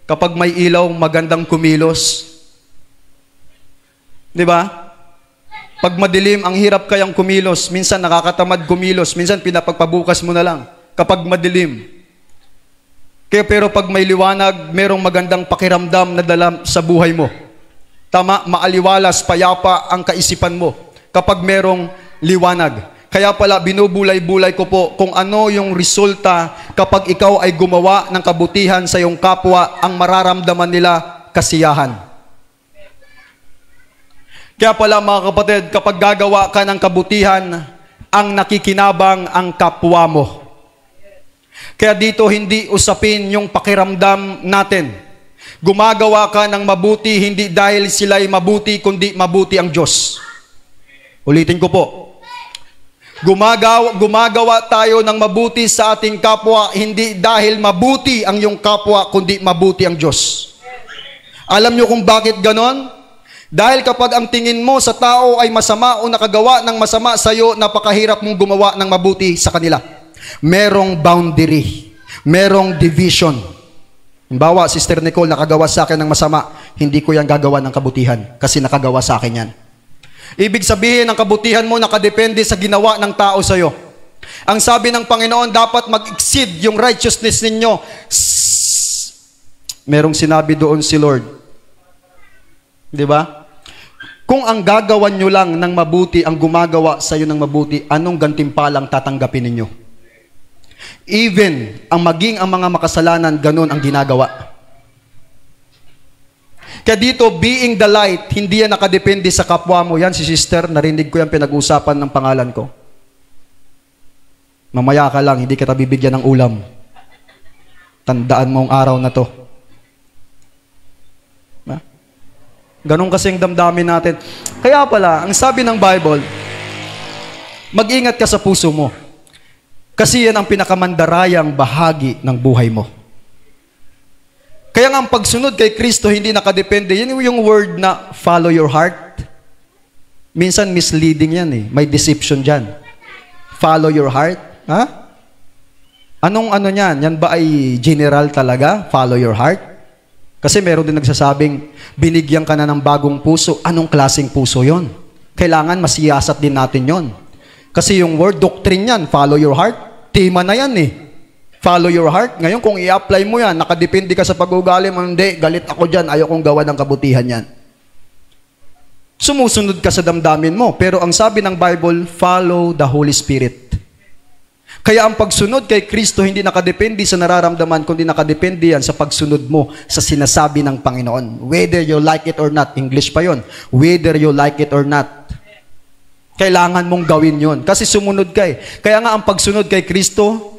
kapag may ilaw, magandang kumilos. Di ba? Pag madilim, ang hirap kayang kumilos. Minsan nakakatamad kumilos. Minsan pinapagpabukas mo na lang. Kapag madilim. Kaya pero pag may liwanag, merong magandang pakiramdam na dala sa buhay mo. Tama, maaliwalas, payapa ang kaisipan mo. Kapag merong liwanag. Kaya pala, binubulay-bulay ko po kung ano yung resulta kapag ikaw ay gumawa ng kabutihan sa iyong kapwa, ang mararamdaman nila kasiyahan. Kaya pala mga kapatid, kapag gagawa ka ng kabutihan, ang nakikinabang ang kapwa mo. Kaya dito hindi usapin yung pakiramdam natin. Gumagawa ka ng mabuti, hindi dahil sila'y mabuti, kundi mabuti ang Diyos. Ulitin ko po. Gumagawa tayo ng mabuti sa ating kapwa, hindi dahil mabuti ang iyong kapwa, kundi mabuti ang Diyos. Alam niyo kung bakit ganon? Dahil kapag ang tingin mo sa tao ay masama o nakagawa ng masama sa iyo, napakahirap mong gumawa ng mabuti sa kanila. Merong boundary. Merong division. Halimbawa, Sister Nicole, nakagawa sa akin ng masama, hindi ko yan gagawa ng kabutihan kasi nakagawa sa akin yan. Ibig sabihin, ang kabutihan mo nakadepende sa ginawa ng tao sa iyo. Ang sabi ng Panginoon, dapat mag-exceed yung righteousness ninyo. Merong sinabi doon si Lord. Di ba? Kung ang gagawan nyo lang ng mabuti, ang gumagawa sa iyo ng mabuti, anong gantimpalang tatanggapin ninyo? Even ang maging ang mga makasalanan, ganun ang ginagawa. Kaya dito, being the light, hindi yan nakadepende sa kapwa mo. Yan si sister, narinig ko yan pinag-usapan ng pangalan ko. Mamaya ka lang, hindi kita bibigyan ng ulam. Tandaan mo ang araw na to. Ganun kasing damdamin natin. Kaya pala, ang sabi ng Bible, mag-ingat ka sa puso mo. Kasi yan ang pinakamandarayang bahagi ng buhay mo. Kaya nga ang pagsunod kay Kristo hindi nakadepende. Yan yung word na follow your heart. Minsan misleading yan eh. May deception dyan. Follow your heart. Ha? Anong ano yan? Yan ba ay general talaga? Follow your heart? Kasi meron din nagsasabing, binigyan ka na ng bagong puso. Anong klaseng puso yon? Kailangan masiyasat din natin yon. Kasi yung word doctrine yan, follow your heart, tema na yan eh. Follow your heart. Ngayon kung i-apply mo yan, nakadepende ka sa pag-ugali mo, hindi, galit ako dyan, ayaw kong gawa ng kabutihan yan. Sumusunod ka sa damdamin mo. Pero ang sabi ng Bible, follow the Holy Spirit. Kaya ang pagsunod kay Kristo hindi nakadepende sa nararamdaman, kundi nakadepende yan sa pagsunod mo sa sinasabi ng Panginoon. Whether you like it or not. English pa yon. Whether you like it or not. Kailangan mong gawin yon. Kasi sumunod ka eh. Kaya nga ang pagsunod kay Kristo,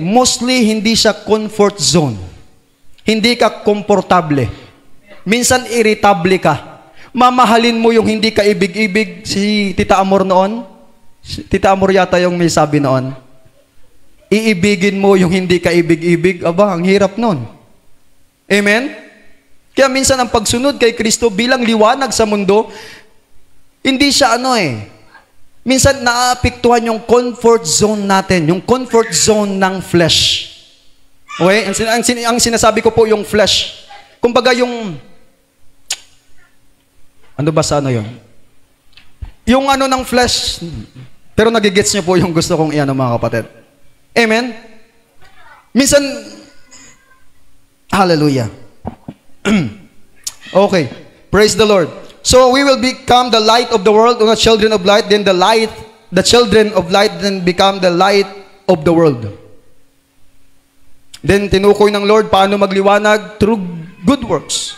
mostly hindi siya comfort zone. Hindi ka komportable. Minsan irritable ka. Mamahalin mo yung hindi ka ibig-ibig. Si Tita Amor noon, Tita Amor yata yung may sabi noon, iibigin mo yung hindi ka ibig-ibig. Aba, ang hirap nun. Amen? Kaya minsan ang pagsunod kay Kristo bilang liwanag sa mundo, hindi siya minsan naapektuhan yung comfort zone natin, yung comfort zone ng flesh. Okay? Ang sinasabi ko po yung flesh. Kumbaga yung, yun? Yung ng flesh, pero nagigets niyo po yung gusto kong mga kapatid. Amen? Minsan, hallelujah. Okay. Praise the Lord. So we will become the light of the world, the children of light, then the children of light then become the light of the world. Then tinukoy ng Lord paano magliwanag through good works.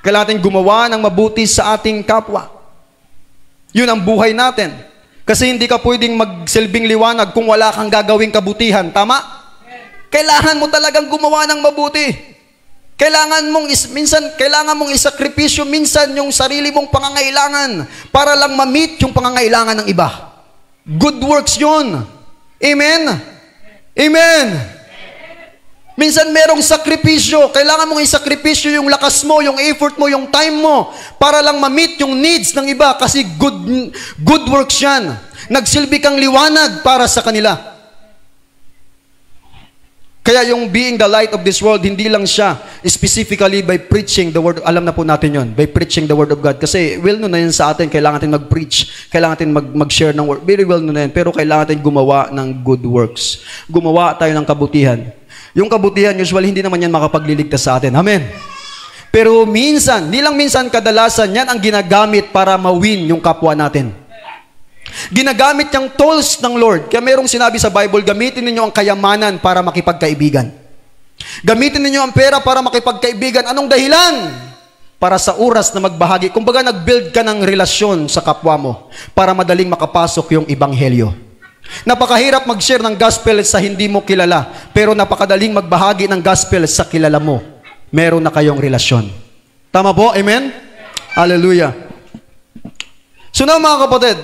Kailangan natin gumawa ng mabuti sa ating kapwa. Yun ang buhay natin. Kasi hindi ka pwedeng magsilbing liwanag kung wala kang gagawing kabutihan. Tama? Kailangan mo talagang gumawa ng mabuti. Kailangan mong isakripisyo minsan yung sarili mong pangangailangan para lang ma-meet yung pangangailangan ng iba. Good works yun. Amen? Amen. Minsan merong sakripisyo. Kailangan mong isakripisyo yung lakas mo, yung effort mo, yung time mo para lang ma-meet yung needs ng iba kasi good works yan. Nagsilbi kang liwanag para sa kanila. Kaya yung being the light of this world, hindi lang siya specifically by preaching the word. Alam na po natin yun, by preaching the word of God. Kasi well known na yun sa atin, kailangan natin mag-preach, kailangan natin mag-share ng word. Very well known na yun, pero kailangan natin gumawa ng good works. Gumawa tayo ng kabutihan. Yung kabutihan, usually hindi naman yan makapagliligtas sa atin. Amen? Pero minsan, hindi lang minsan, kadalasan, yan ang ginagamit para mawin yung kapwa natin. Ginagamit yung tools ng Lord. Kaya merong sinabi sa Bible, gamitin ninyo ang kayamanan para makipagkaibigan. Gamitin ninyo ang pera para makipagkaibigan. Anong dahilan? Para sa oras na magbahagi. Kumbaga nag-build ka ng relasyon sa kapwa mo para madaling makapasok yung ebanghelyo. Napakahirap mag-share ng gospel sa hindi mo kilala, pero napakadaling magbahagi ng gospel sa kilala mo. Meron na kayong relasyon. Tama po? Amen? Hallelujah. So now mga kapatid,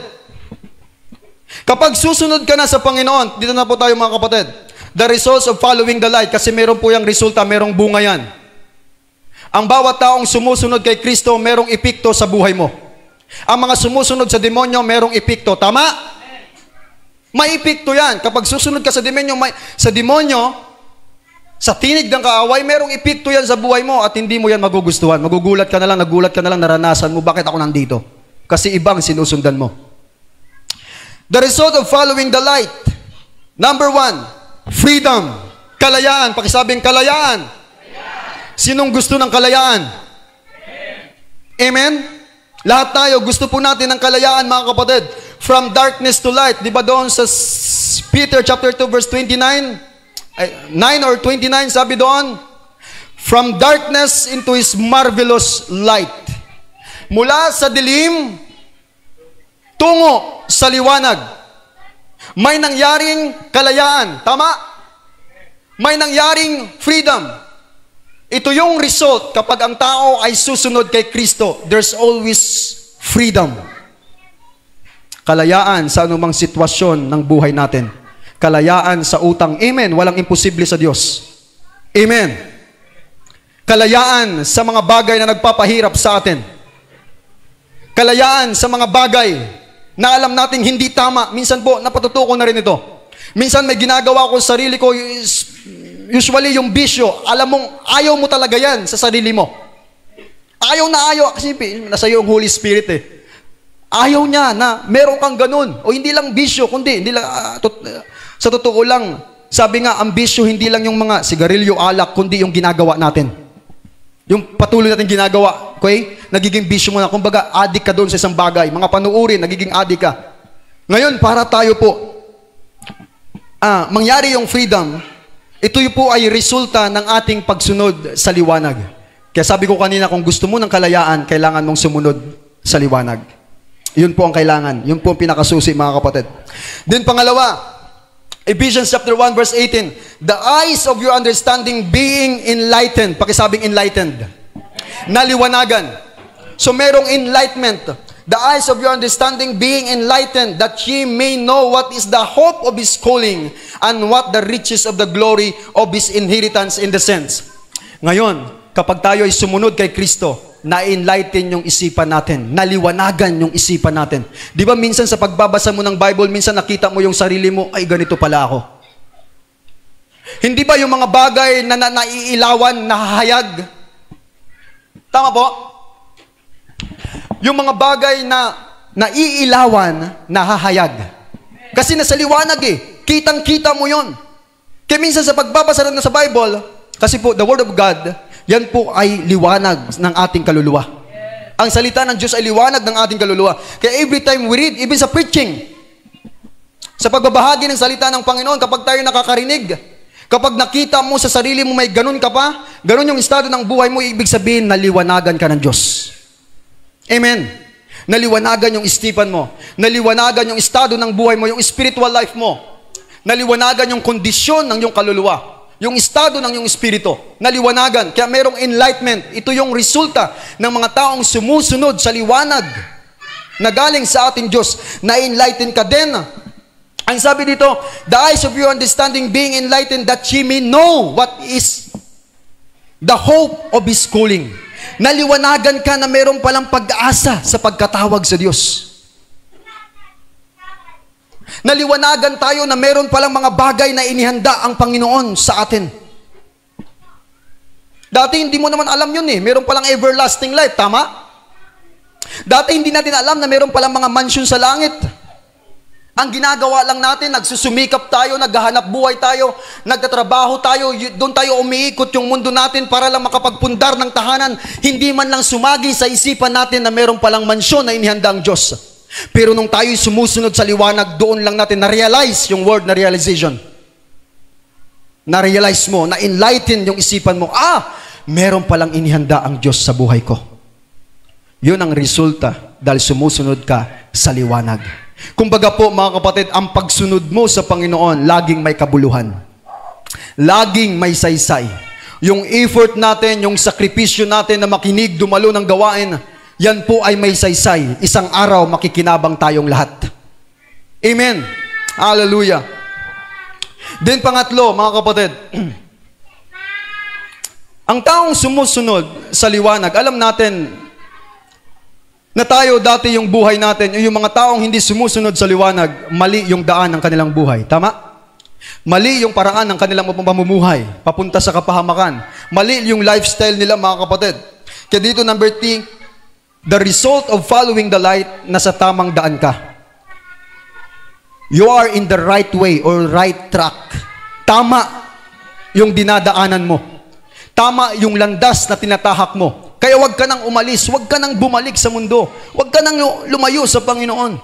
kapag susunod ka na sa Panginoon, dito na po tayo mga kapatid, the results of following the light, kasi meron po yung resulta, merong bunga yan. Ang bawat taong sumusunod kay Kristo, merong epekto sa buhay mo. Ang mga sumusunod sa demonyo, merong epekto. Tama? May epekto yan. Kapag susunod ka sa demonyo, sa tinig ng kaaway, merong epekto yan sa buhay mo at hindi mo yan magugustuhan. Nagugulat ka na lang, naranasan mo, bakit ako nandito? Kasi ibang sinusundan mo. The result of following the light. Number 1, freedom. Kalayaan. Pakisabing kalayaan. Sinong gusto ng kalayaan? Amen? Lahat tayo, gusto po natin ng kalayaan, mga kapatid. From darkness to light. Di ba doon sa Peter chapter 2 verse 29? 9 or 29, sabi doon, from darkness into His marvelous light. Mula sa dilim, tungo sa liwanag. May nangyaring kalayaan. Tama? May nangyaring freedom. Ito yung result kapag ang tao ay susunod kay Kristo. There's always freedom. Kalayaan sa anumang sitwasyon ng buhay natin. Kalayaan sa utang. Amen. Walang imposible sa Diyos. Amen. Kalayaan sa mga bagay na nagpapahirap sa atin. Kalayaan sa mga bagay na alam nating hindi tama. Minsan po, napatutuko na rin ito. Minsan may ginagawa ko sa sarili ko, Usually yung bisyo, alam mong ayaw mo talaga yan sa sarili mo. Ayaw na ayaw, kasi nasa iyo ang Holy Spirit eh. Ayaw niya na meron kang ganun. O hindi lang bisyo, kundi, hindi lang, sa totoo lang, sabi nga, ang bisyo hindi lang yung mga sigarilyo, alak, kundi yung ginagawa natin. Yung patuloy natin ginagawa, okay? Nagiging bisyo mo na. Kumbaga, adik ka doon sa isang bagay. Mga panuurin, nagiging adik ka. Ngayon, para tayo po, mangyari yung freedom, ito po ay resulta ng ating pagsunod sa liwanag. Kaya sabi ko kanina, kung gusto mo ng kalayaan, kailangan mong sumunod sa liwanag. Yun po ang kailangan. Yun po ang pinakasusi, mga kapatid. Then pangalawa, Ephesians chapter 1 verse 18, the eyes of your understanding being enlightened. Pakisabing enlightened. Naliwanagan. So merong enlightenment. The eyes of your understanding being enlightened, that ye may know what is the hope of His calling, and what the riches of the glory of His inheritance in the saints. Ngayon, kapag tayo ay sumunod kay Kristo, na-enlighten yung isipan natin, naliwanagan yung isipan natin. Di ba minsan sa pagbabasa mo ng Bible, minsan nakita mo yung sarili mo, ay ganito pala ako. Hindi ba yung mga bagay na naiilawan, nahahayag? Tama po? Yung mga bagay na naiilawan, nahahayag. Kasi nasa liwanag eh. Kitang-kita mo yon. Kaya minsan sa pagbabasa na sa Bible, kasi po, the Word of God, yan po ay liwanag ng ating kaluluwa. Ang salita ng Diyos ay liwanag ng ating kaluluwa. Kaya every time we read, even sa preaching, sa pagbabahagi ng salita ng Panginoon, kapag tayo nakakarinig, kapag nakita mo sa sarili mo may ganun ka pa, ganun yung estado ng buhay mo, ibig sabihin, naliwanagan ka ng Diyos. Amen. Naliwanagan yung isipan mo. Naliwanagan yung estado ng buhay mo, yung spiritual life mo. Naliwanagan yung kondisyon ng iyong kaluluwa. Yung estado ng iyong espiritu. Naliwanagan. Kaya merong enlightenment. Ito yung resulta ng mga taong sumusunod sa liwanag na galing sa ating Diyos. Na-enlighten ka din. Ang sabi dito, the eyes of your understanding being enlightened, that ye may know what is the hope of His calling. Naliwanagan ka na mayroon palang pag-asa sa pagkatawag sa Diyos. Naliwanagan tayo na mayroon palang mga bagay na inihanda ang Panginoon sa atin. Dati hindi mo naman alam yun eh. Mayroon palang everlasting life, tama? Dati hindi natin alam na mayroon palang mga mansion sa langit. Ang ginagawa lang natin, nagsusumikap tayo, naghahanap buhay tayo, nagtatrabaho tayo, doon tayo umiikot yung mundo natin para lang makapagpundar ng tahanan. Hindi man lang sumagi sa isipan natin na meron palang mansyon na inihanda ang Diyos. Pero nung tayo'y sumusunod sa liwanag, doon lang natin na-realize yung word na realization. Na-realize mo, na-enlighten yung isipan mo, meron palang inihanda ang Diyos sa buhay ko. Yun ang resulta dahil sumusunod ka sa liwanag. Kumbaga po mga kapatid, ang pagsunod mo sa Panginoon, laging may kabuluhan. Laging may saysay. Yung effort natin, yung sakripisyo natin na makinig, dumalo ng gawain, yan po ay may saysay. Isang araw makikinabang tayong lahat. Amen. Hallelujah. Then pangatlo, mga kapatid, ang taong sumusunod sa liwanag, alam natin na tayo dati yung buhay natin, yung mga taong hindi sumusunod sa liwanag, mali yung daan ng kanilang buhay. Tama? Mali yung paraan ng kanilang pamumuhay, papunta sa kapahamakan. Mali yung lifestyle nila, mga kapatid. Kaya dito, number 3, the result of following the light, nasa tamang daan ka. You are in the right way or right track. Tama yung dinadaanan mo. Tama yung landas na tinatahak mo. Kaya wag ka nang umalis, wag ka nang bumalik sa mundo, wag ka nang lumayo sa Panginoon.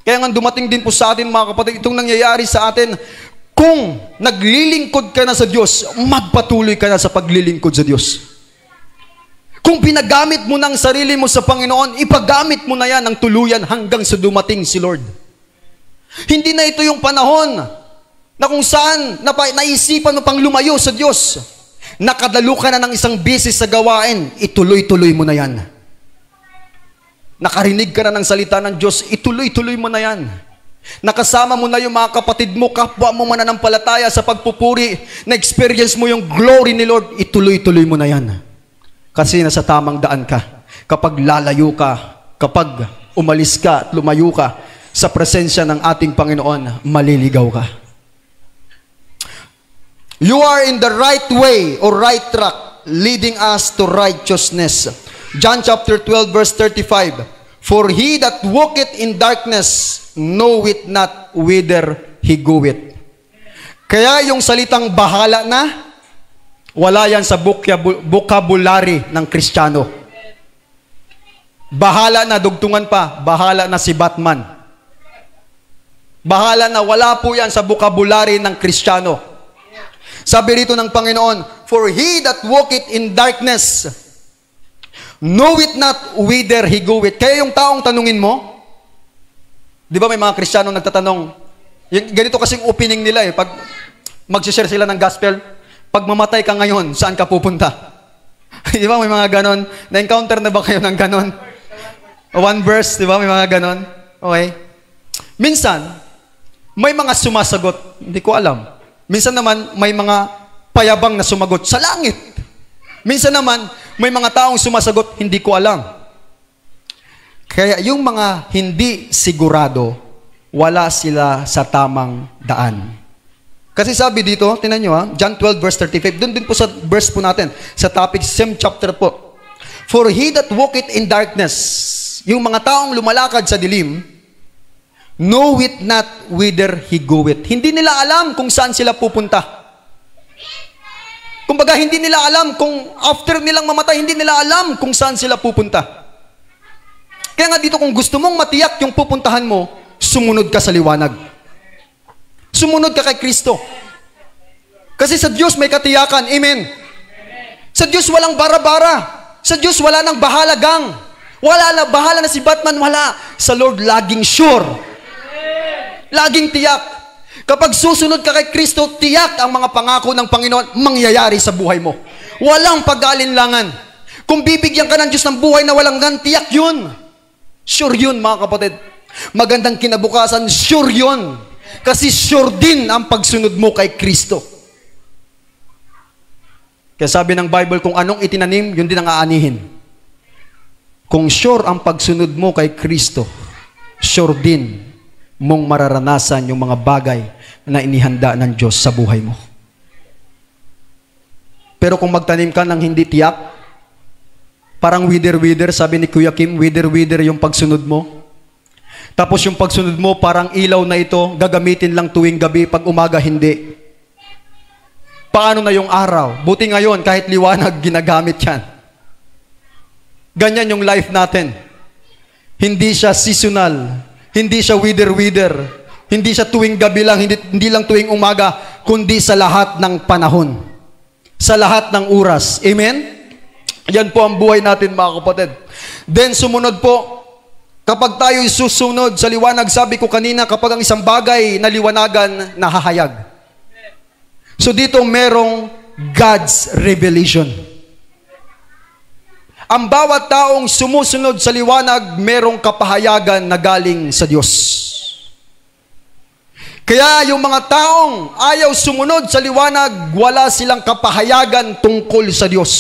Kaya nga dumating din po sa atin, mga kapatid, itong nangyayari sa atin, kung naglilingkod ka na sa Diyos, magpatuloy ka na sa paglilingkod sa Diyos. Kung pinagamit mo ng sarili mo sa Panginoon, ipagamit mo na yan ng tuluyan hanggang sa dumating si Lord. Hindi na ito yung panahon na kung saan naisipan mo pang lumayo sa Diyos. Nakadalo ka na ng isang bisis sa gawain, ituloy-tuloy mo na yan. Nakarinig ka na ng salita ng Diyos, ituloy-tuloy mo na yan. Nakasama mo na yung mga kapatid mo, kapwa mo mananampalataya sa pagpupuri, na-experience mo yung glory ni Lord, ituloy-tuloy mo na yan. Kasi nasa tamang daan ka. Kapag lalayo ka, kapag umalis ka at lumayo ka sa presensya ng ating Panginoon, maliligaw ka. You are in the right way or right track, leading us to righteousness. John chapter 12 verse 35. For he that walketh in darkness knoweth not whither he goeth. Kaya yung salitang bahala na, wala yan sa vocabulary ng Kristiyano. Bahala na, dugtungan pa, bahala na si Batman. Bahala na, wala po yan sa vocabulary ng Kristiyano. Sabi rito ng Panginoon, for he that walketh in darkness knoweth not whither he goeth. Kaya yung taong tanungin mo, di ba may mga Kristiyano nagtatanong, ganito kasing opening nila eh, pag magsishare sila ng gospel, pag mamatay ka ngayon, saan ka pupunta? Di ba may mga ganon? Na-encounter na ba kayo ng ganon? One verse, di ba? May mga ganon? Okay. Minsan, may mga sumasagot, hindi ko alam. Minsan naman, may mga payabang na sumagot sa langit. Minsan naman, may mga taong sumasagot, hindi ko alam. Kaya yung mga hindi sigurado, wala sila sa tamang daan. Kasi sabi dito, tinan nyo John 12 verse 35, doon din po sa verse po natin, sa topic, same chapter po. For he that walketh in darkness, yung mga taong lumalakad sa dilim, knoweth not whither he goeth. Hindi nila alam kung saan sila pupunta. Kumbaga, hindi nila alam kung after nilang mamatay, hindi nila alam kung saan sila pupunta. Kaya nga dito, kung gusto mong matiyak yung pupuntahan mo, sumunod ka sa liwanag. Sumunod ka kay Kristo. Kasi sa Diyos may katiyakan. Amen. Sa Diyos walang bara-bara. Sa Diyos wala nang bahalagang. Bahala na si Batman, wala. Sa Lord, laging sure. Laging tiyak. Kapag susunod ka kay Kristo, tiyak ang mga pangako ng Panginoon mangyayari sa buhay mo. Walang pag-alinlangan. Kung bibigyan ka ng Diyos ng buhay na walang gan, tiyak yun. Sure yun, mga kapatid. Magandang kinabukasan, sure yun. Kasi sure din ang pagsunod mo kay Kristo. Kaya sabi ng Bible, kung anong itinanim, yun din ang aanihin. Kung sure ang pagsunod mo kay Kristo, sure din mong mararanasan yung mga bagay na inihanda ng Diyos sa buhay mo. Pero kung magtanim ka ng hindi tiyak, parang wither-wither, sabi ni Kuya Kim, wither-wither yung pagsunod mo. Tapos yung pagsunod mo, parang ilaw na ito, gagamitin lang tuwing gabi, pag umaga hindi. Paano na yung araw? Buti ngayon, kahit liwanag, ginagamit yan. Ganyan yung life natin. Hindi siya seasonal. Hindi siya wither-wither. Hindi siya tuwing gabi lang, hindi lang tuwing umaga, kundi sa lahat ng panahon. Sa lahat ng oras. Amen? Yan po ang buhay natin, mga kapatid. Then, sumunod po, kapag tayo susunod sa liwanag, sabi ko kanina, kapag ang isang bagay na liwanagan, nahahayag. So dito merong God's revelation. Ang bawat taong sumusunod sa liwanag, merong kapahayagan na galing sa Diyos. Kaya yung mga taong ayaw sumunod sa liwanag, wala silang kapahayagan tungkol sa Diyos.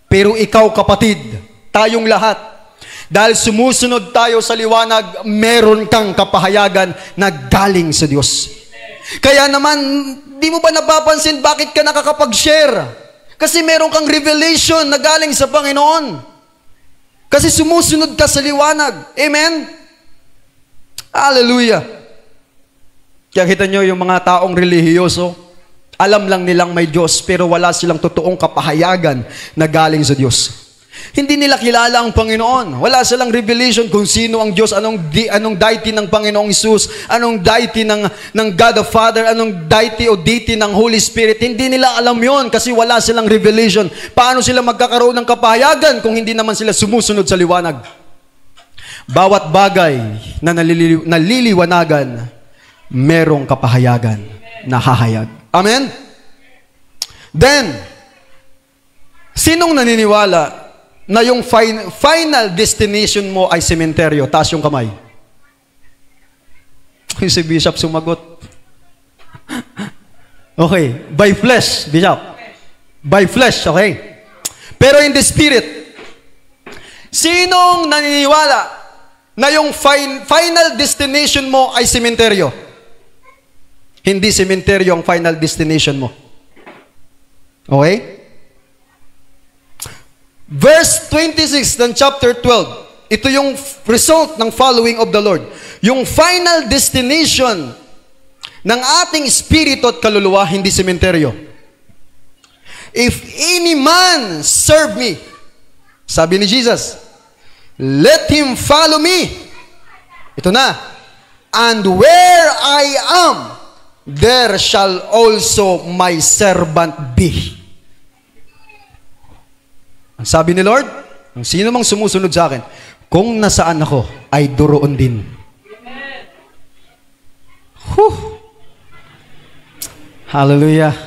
Pero ikaw, kapatid, tayong lahat, dahil sumusunod tayo sa liwanag, meron kang kapahayagan na galing sa Diyos. Kaya naman, di mo ba napapansin bakit ka nakakapag-share? Kasi meron kang revelation na galing sa Panginoon. Kasi sumusunod ka sa liwanag. Amen? Hallelujah. Kaya kita nyo yung mga taong relihiyoso, alam lang nilang may Diyos, pero wala silang totoong kapahayagan na galing sa Diyos. Hindi nila kilala ang Panginoon. Wala silang revelation kung sino ang Diyos, anong deity ng Panginoong Isus, anong deity ng God the Father, anong deity o deity ng Holy Spirit. Hindi nila alam yon kasi wala silang revelation. Paano sila magkakaroon ng kapahayagan kung hindi naman sila sumusunod sa liwanag? Bawat bagay na naliliwanagan, merong kapahayagan na hahayag. Amen? Then, sinong naniniwala na yung final destination mo ay sementeryo? Taas yung kamay. Si Bishop sumagot. Okay. By flesh, Bishop. By flesh, okay. Pero in the spirit, sinong naniniwala na yung final destination mo ay sementeryo? Hindi sementeryo ang final destination mo. Okay? Verse 26 ng chapter 12. Ito yung result ng following of the Lord. Yung final destination ng ating espiritu at kaluluwa, hindi sementeryo. If any man serve me, sabi ni Jesus, let him follow me. Ito na. And where I am, there shall also my servant be. Ang sabi ni Lord, ang sino mang sumusunod sa akin, kung nasaan ako, ay doroon din. Hallelujah.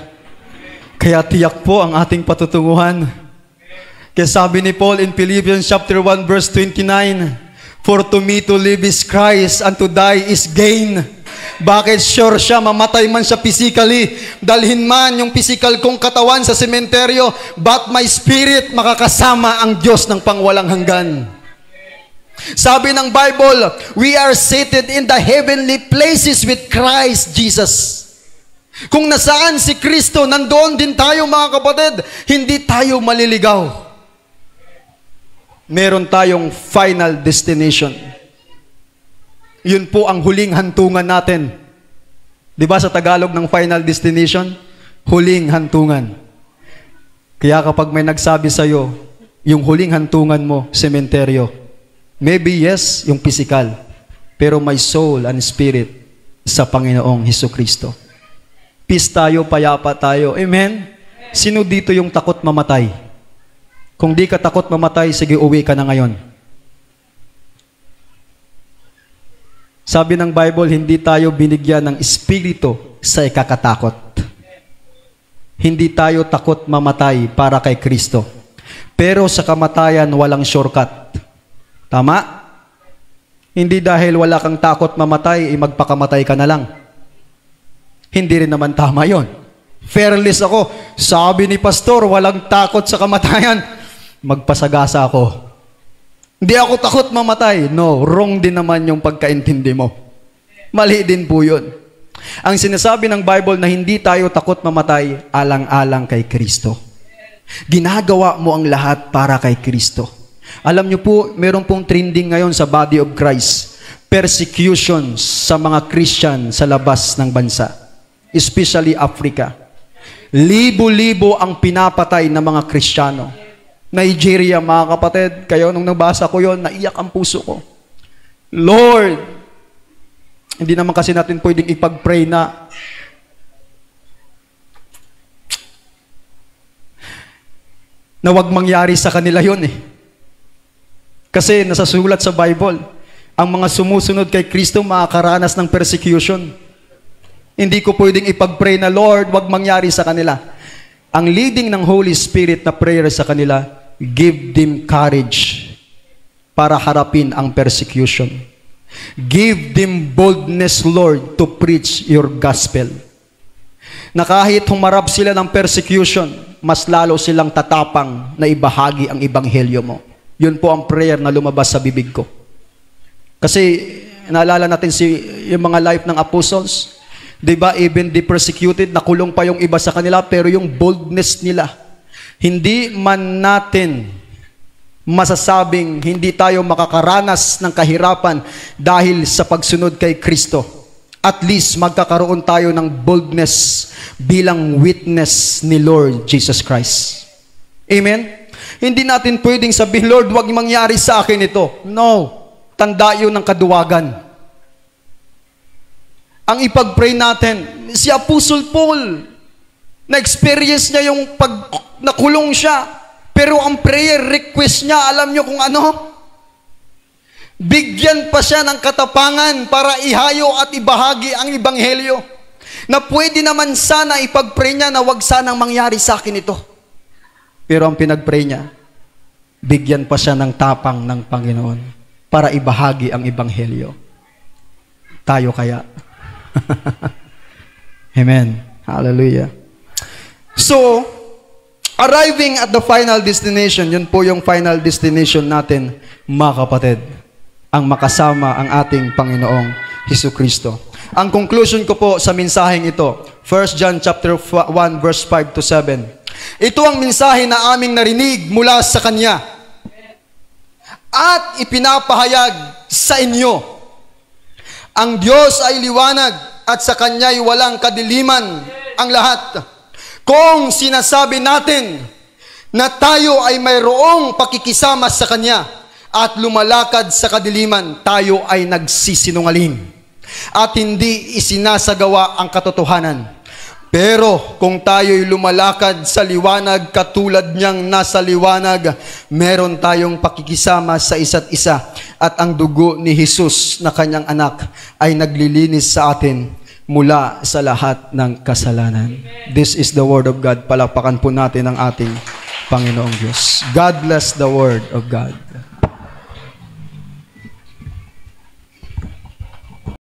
Kaya tiyak po ang ating patutunguhan. Kaya sabi ni Paul in Philippians chapter 1 verse 29, for to me to live is Christ and to die is gain. Bakit? Sure siya, mamatay man siya physically, dalhin man yung physical kong katawan sa sementeryo, but my spirit makakasama ang Diyos ng pangwalang hanggan. Sabi ng Bible, we are seated in the heavenly places with Christ Jesus. Kung nasaan si Kristo, nandoon din tayo mga kapatid. Hindi tayo maliligaw. Meron tayong final destination. Yun po ang huling hantungan natin. Di ba sa Tagalog ng final destination? Huling hantungan. Kaya kapag may nagsabi sa'yo, yung huling hantungan mo, sementeryo, maybe yes, yung physical, pero my soul and spirit sa Panginoong Hesukristo. Peace tayo, payapa tayo. Amen? Sino dito yung takot mamatay? Kung di ka takot mamatay, sige, uwi ka na ngayon. Sabi ng Bible, hindi tayo binigyan ng espiritu sa ikakatakot. Hindi tayo takot mamatay para kay Kristo. Pero sa kamatayan, walang shortcut. Tama? Hindi dahil wala kang takot mamatay, magpakamatay ka na lang. Hindi rin naman tama yon. Fearless ako. Sabi ni pastor, walang takot sa kamatayan. Magpasagasa ako. Hindi ako takot mamatay. No, wrong din naman yung pagkaintindi mo. Mali din po yun. Ang sinasabi ng Bible na hindi tayo takot mamatay, alang-alang kay Kristo. Ginagawa mo ang lahat para kay Kristo. Alam niyo po, meron pong trending ngayon sa body of Christ. Persecution sa mga Christian sa labas ng bansa. Especially Africa. Libo-libo ang pinapatay ng mga Kristiyano. Nigeria, mga kapatid, kayo nung nabasa ko yon, naiyak ang puso ko. Lord, hindi naman kasi natin pwedeng ipag-pray na wag mangyari sa kanila yon eh. Kasi nasasulat sa Bible, ang mga sumusunod kay Kristo makakaranas ng persecution. Hindi ko pwedeng ipag-pray na, Lord, wag mangyari sa kanila. Ang leading ng Holy Spirit na prayer sa kanila, give them courage para harapin ang persecution. Give them boldness, Lord, to preach your gospel. Na kahit humarap sila ng persecution, mas lalo silang tatapang na ibahagi ang ebanghelyo mo. Yun po ang prayer na lumabas sa bibig ko. Kasi naalala natin yung mga life ng apostles. Diba, even the persecuted, nakulong pa yung iba sa kanila, pero yung boldness nila, hindi man natin masasabing hindi tayo makakaranas ng kahirapan dahil sa pagsunod kay Kristo. At least magkakaroon tayo ng boldness bilang witness ni Lord Jesus Christ. Amen? Hindi natin pwedeng sabihin, Lord, wag mangyari sa akin ito. No. Tanda yun ng kaduwagan. Ang ipag-pray natin, si Apostle Paul, na-experience niya yung pag nakulong siya, pero ang prayer request niya, alam niyo kung ano? Bigyan pa siya ng katapangan para ihayo at ibahagi ang ebanghelyo. Na pwede naman sana ipag-pray niya na wag sanang mangyari sa akin ito. Pero ang pinag-pray niya, bigyan pa siya ng tapang ng Panginoon para ibahagi ang ebanghelyo. Tayo kaya? Amen. Hallelujah. So, arriving at the final destination, yun po yung final destination natin, mga kapatid, ang makasama ang ating Panginoong Hesukristo. Ang conclusion ko po sa mensaheng ito, 1 John chapter 1 verse 5 to 7. Ito ang mensahe na aming narinig mula sa Kanya at ipinapahayag sa inyo. Ang Diyos ay liwanag at sa Kanya'y walang kadiliman ang lahat. Kung sinasabi natin na tayo ay mayroong pakikisama sa Kanya at lumalakad sa kadiliman, tayo ay nagsisinungaling at hindi isinasagawa ang katotohanan. Pero kung tayo'y lumalakad sa liwanag katulad niyang nasa liwanag, meron tayong pakikisama sa isa't isa at ang dugo ni Jesus na Kanyang anak ay naglilinis sa atin mula sa lahat ng kasalanan. This is the Word of God. Palakpakan po natin ang ating Panginoong Diyos. God bless the Word of God.